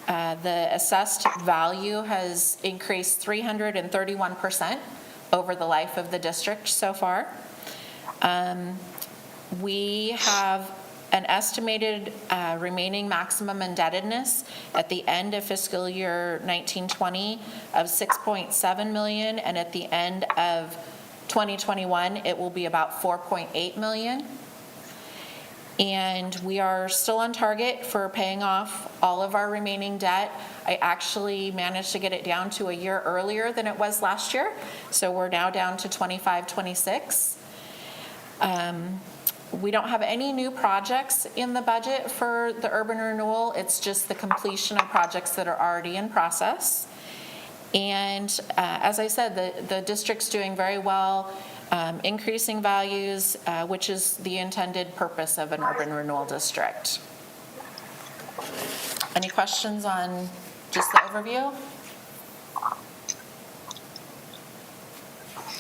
The assessed value has increased 331% over the life of the district so far. We have an estimated remaining maximum indebtedness at the end of fiscal year 1920 of $6.7 million, and at the end of 2021, it will be about $4.8 million. And we are still on target for paying off all of our remaining debt. I actually managed to get it down to a year earlier than it was last year, so we're now down to 25-26. We don't have any new projects in the budget for the urban renewal. It's just the completion of projects that are already in process. And as I said, the district's doing very well, increasing values, which is the intended purpose of an urban renewal district. Any questions on just the overview?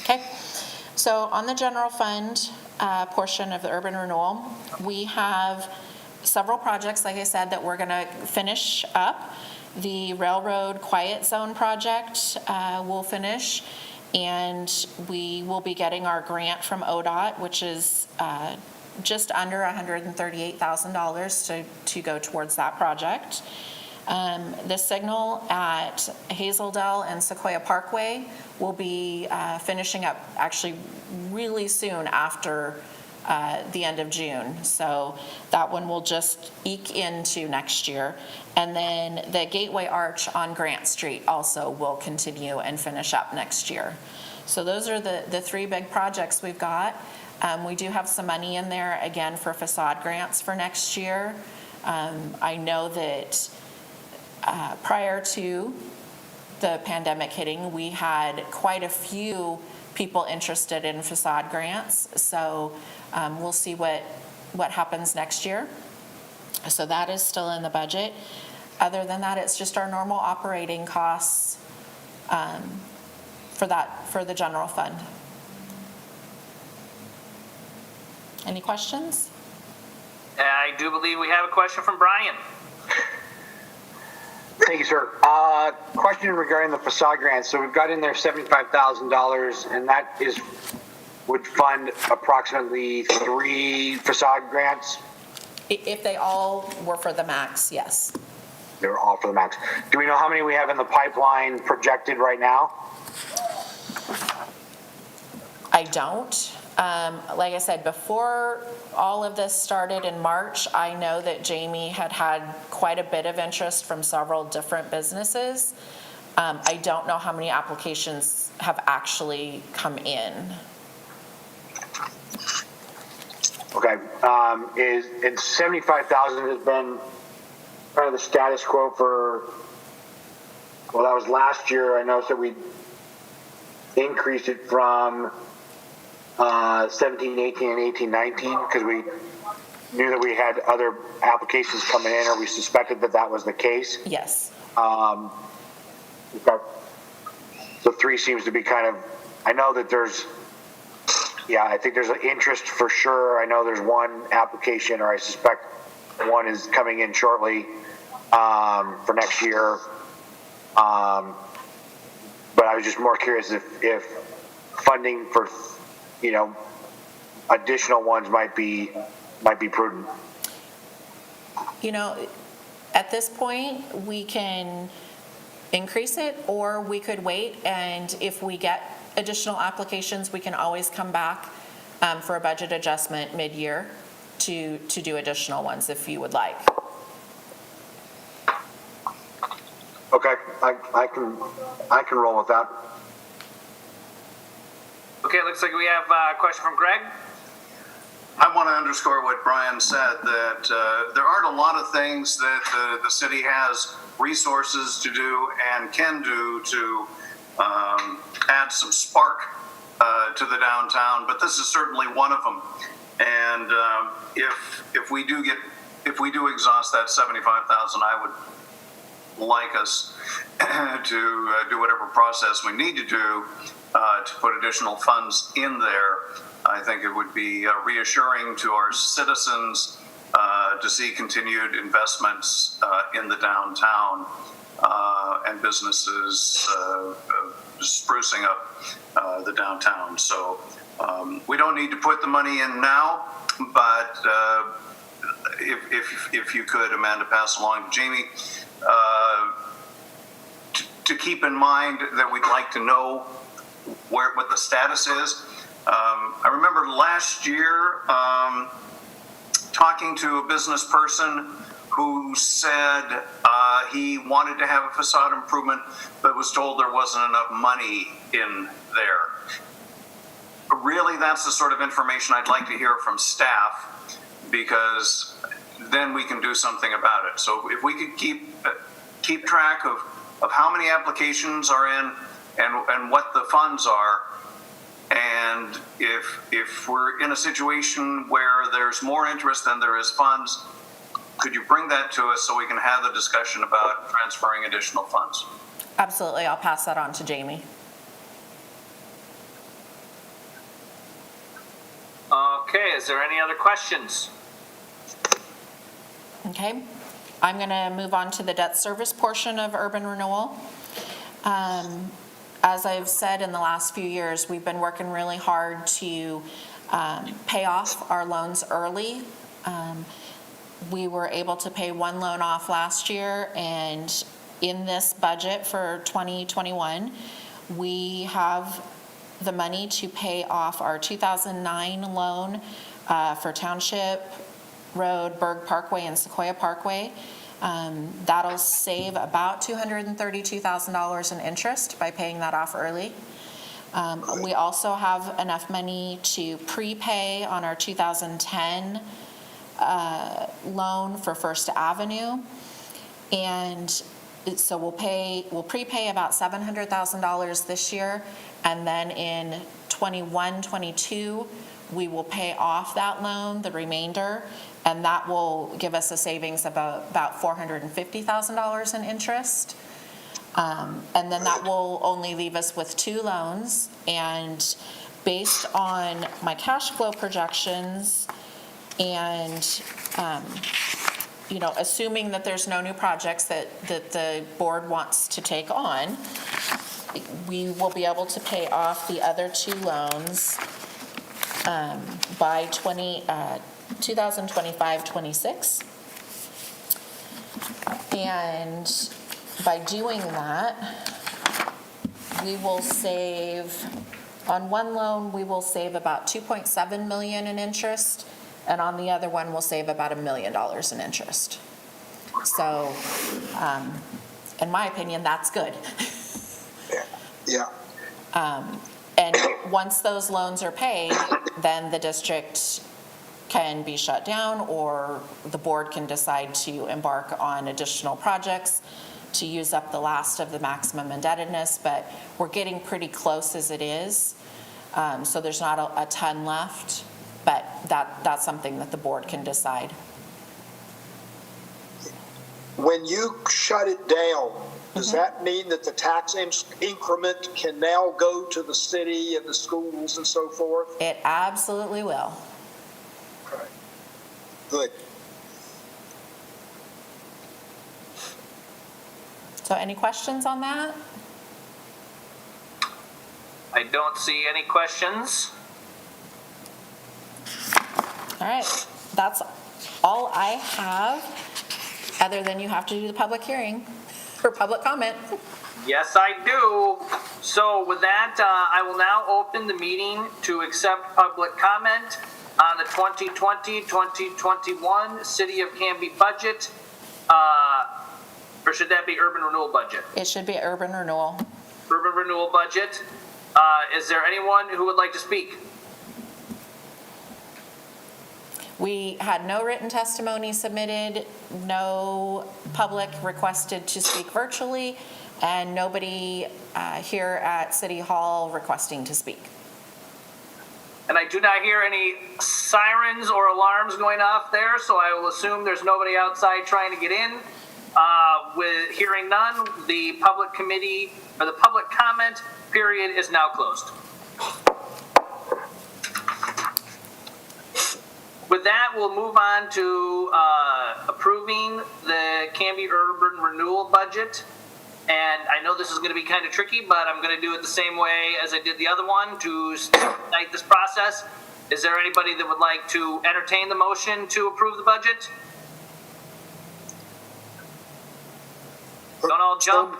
Okay. So on the general fund portion of the urban renewal, we have several projects, like I said, that we're going to finish up. The railroad quiet zone project will finish, and we will be getting our grant from ODOT, which is just under $138,000 to go towards that project. The signal at Hazeldale and Sequoia Parkway will be finishing up actually really soon after the end of June. So that one will just eke into next year. And then the Gateway Arch on Grant Street also will continue and finish up next year. So those are the three big projects we've got. We do have some money in there, again, for facade grants for next year. I know that prior to the pandemic hitting, we had quite a few people interested in facade grants. So we'll see what happens next year. So that is still in the budget. Other than that, it's just our normal operating costs for the general fund. Any questions? I do believe we have a question from Brian. Thank you, sir. Question regarding the facade grants. So we've got in there $75,000, and that would fund approximately 3 facade grants. If they all were for the max, yes. They're all for the max. Do we know how many we have in the pipeline projected right now? I don't. Like I said, before all of this started in March, I know that Jamie had quite a bit of interest from several different businesses. I don't know how many applications have actually come in. Okay. And 75,000 has been kind of the status quo for, well, that was last year. I noticed that we increased it from 17, 18, and 18, 19 because we knew that we had other applications coming in, or we suspected that was the case. Yes. We've got, so 3 seems to be kind of, I know that I think there's an interest for sure. I know there's 1 application, or I suspect 1 is coming in shortly for next year. But I was just more curious if funding for additional ones might be prudent. At this point, we can increase it, or we could wait, and if we get additional applications, we can always come back for a budget adjustment mid-year to do additional ones if you would like. Okay, I can roll with that. Okay, looks like we have a question from Greg. I want to underscore what Brian said, that there aren't a lot of things that the city has resources to do and can do to add some spark to the downtown, but this is certainly one of them. And if we do exhaust that 75,000, I would like us to do whatever process we need to do to put additional funds in there. I think it would be reassuring to our citizens to see continued investments in the downtown and businesses sprucing up the downtown. So we don't need to put the money in now, but if you could, Amanda, pass along to Jamie, to keep in mind that we'd like to know what the status is. I remember last year talking to a business person who said he wanted to have a facade improvement, but was told there wasn't enough money in there. Really, that's the sort of information I'd like to hear from staff, because then we can do something about it. So if we could keep track of how many applications are in and what the funds are, and if we're in a situation where there's more interest than there is funds, could you bring that to us so we can have the discussion about transferring additional funds? Absolutely. I'll pass that on to Jamie. Okay, is there any other questions? Okay. I'm going to move on to the debt service portion of urban renewal. As I've said in the last few years, we've been working really hard to pay off our loans early. We were able to pay one loan off last year, and in this budget for 2021, we have the money to pay off our 2009 loan for Township Road, Berg Parkway, and Sequoia Parkway. That'll save about $232,000 in interest by paying that off early. We also have enough money to prepay on our 2010 loan for First Avenue. And so we'll prepay about $700,000 this year. And then in 21-22, we will pay off that loan, the remainder, and that will give us a savings of about $450,000 in interest. And then that will only leave us with 2 loans. And based on my cash flow projections and, assuming that there's no new projects that the board wants to take on, we will be able to pay off the other 2 loans by 2025-26. And by doing that, we will save, on one loan, we will save about $2.7 million in interest, and on the other one, we'll save about $1 million in interest. So, in my opinion, that's good. Yeah. And once those loans are paid, then the district can be shut down, or the board can decide to embark on additional projects to use up the last of the maximum indebtedness, but we're getting pretty close as it is. So there's not a ton left, but that's something that the board can decide. When you shut it down, does that mean that the tax increment can now go to the city and the schools and so forth? It absolutely will. Okay. Good. So any questions on that? I don't see any questions. All right, that's all I have, other than you have to do the public hearing for public comment. Yes, I do. So with that, I will now open the meeting to accept public comment on the 2020-2021 City of Canby budget. Or should that be urban renewal budget? It should be urban renewal. Urban renewal budget. Is there anyone who would like to speak? We had no written testimony submitted, no public requested to speak virtually, and nobody here at City Hall requesting to speak. And I do not hear any sirens or alarms going off there, so I will assume there's nobody outside trying to get in. With hearing none, the public committee, or the public comment period is now closed. With that, we'll move on to approving the Canby Urban Renewal Budget. And I know this is going to be kind of tricky, but I'm going to do it the same way as I did the other one to expedite this process. Is there anybody that would like to entertain the motion to approve the budget? Don't all jump.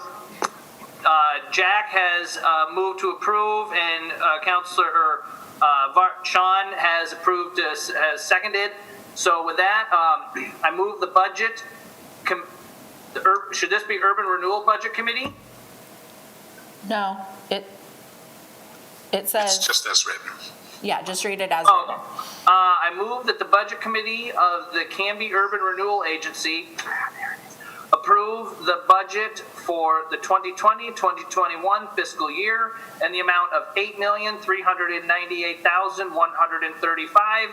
Jack has moved to approve, and Councilor Sean has approved, has seconded. So with that, I move the budget. Should this be Urban Renewal Budget Committee? No, it It's says, just as written. yeah, just read it as Oh, written. I move that the Budget Committee of the Canby Urban Renewal Agency approve the budget for the 2020-2021 fiscal year and the amount of $8,398,135,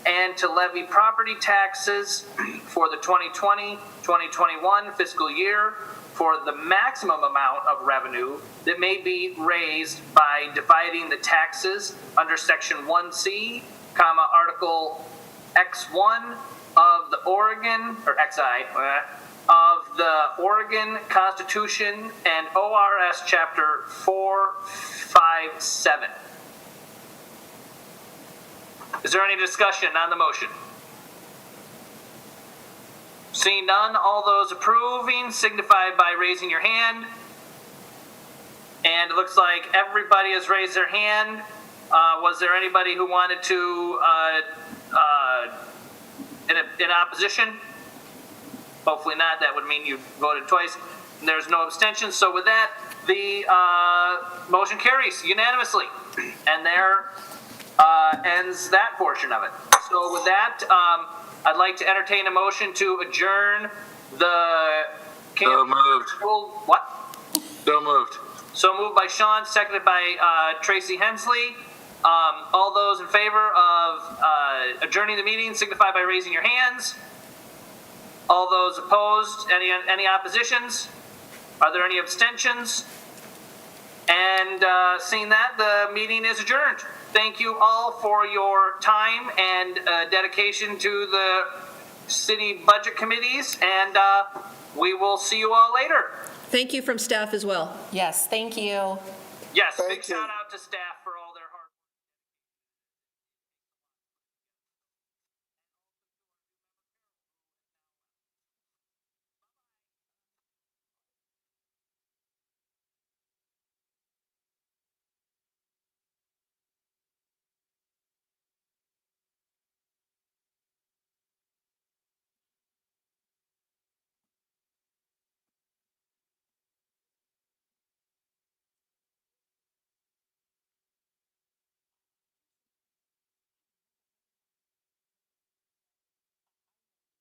and to levy property taxes for the 2020-2021 fiscal year for the maximum amount of revenue that may be raised by dividing the taxes under Section 1C, Article X1 of the Oregon, or XI, of the Oregon Constitution and ORS Chapter 457. Is there any discussion on the motion? Seeing none, all those approving signify by raising your hand. And it looks like everybody has raised their hand. Was there anybody who wanted to, in opposition? Hopefully not. That would mean you voted twice. There's no abstentions. So with that, the motion carries unanimously. And there ends that portion of it. So with that, I'd like to entertain a motion to adjourn the So moved. What? So moved. So moved by Sean, seconded by Tracy Hensley. All those in favor of adjourning the meeting signify by raising your hands. All those opposed, any oppositions? Are there any abstentions? And seeing that, the meeting is adjourned. Thank you all for your time and dedication to the city budget committees, and we will see you all later. Thank you from staff as well. Yes, thank you. Yes, Thank big you. shout out to staff.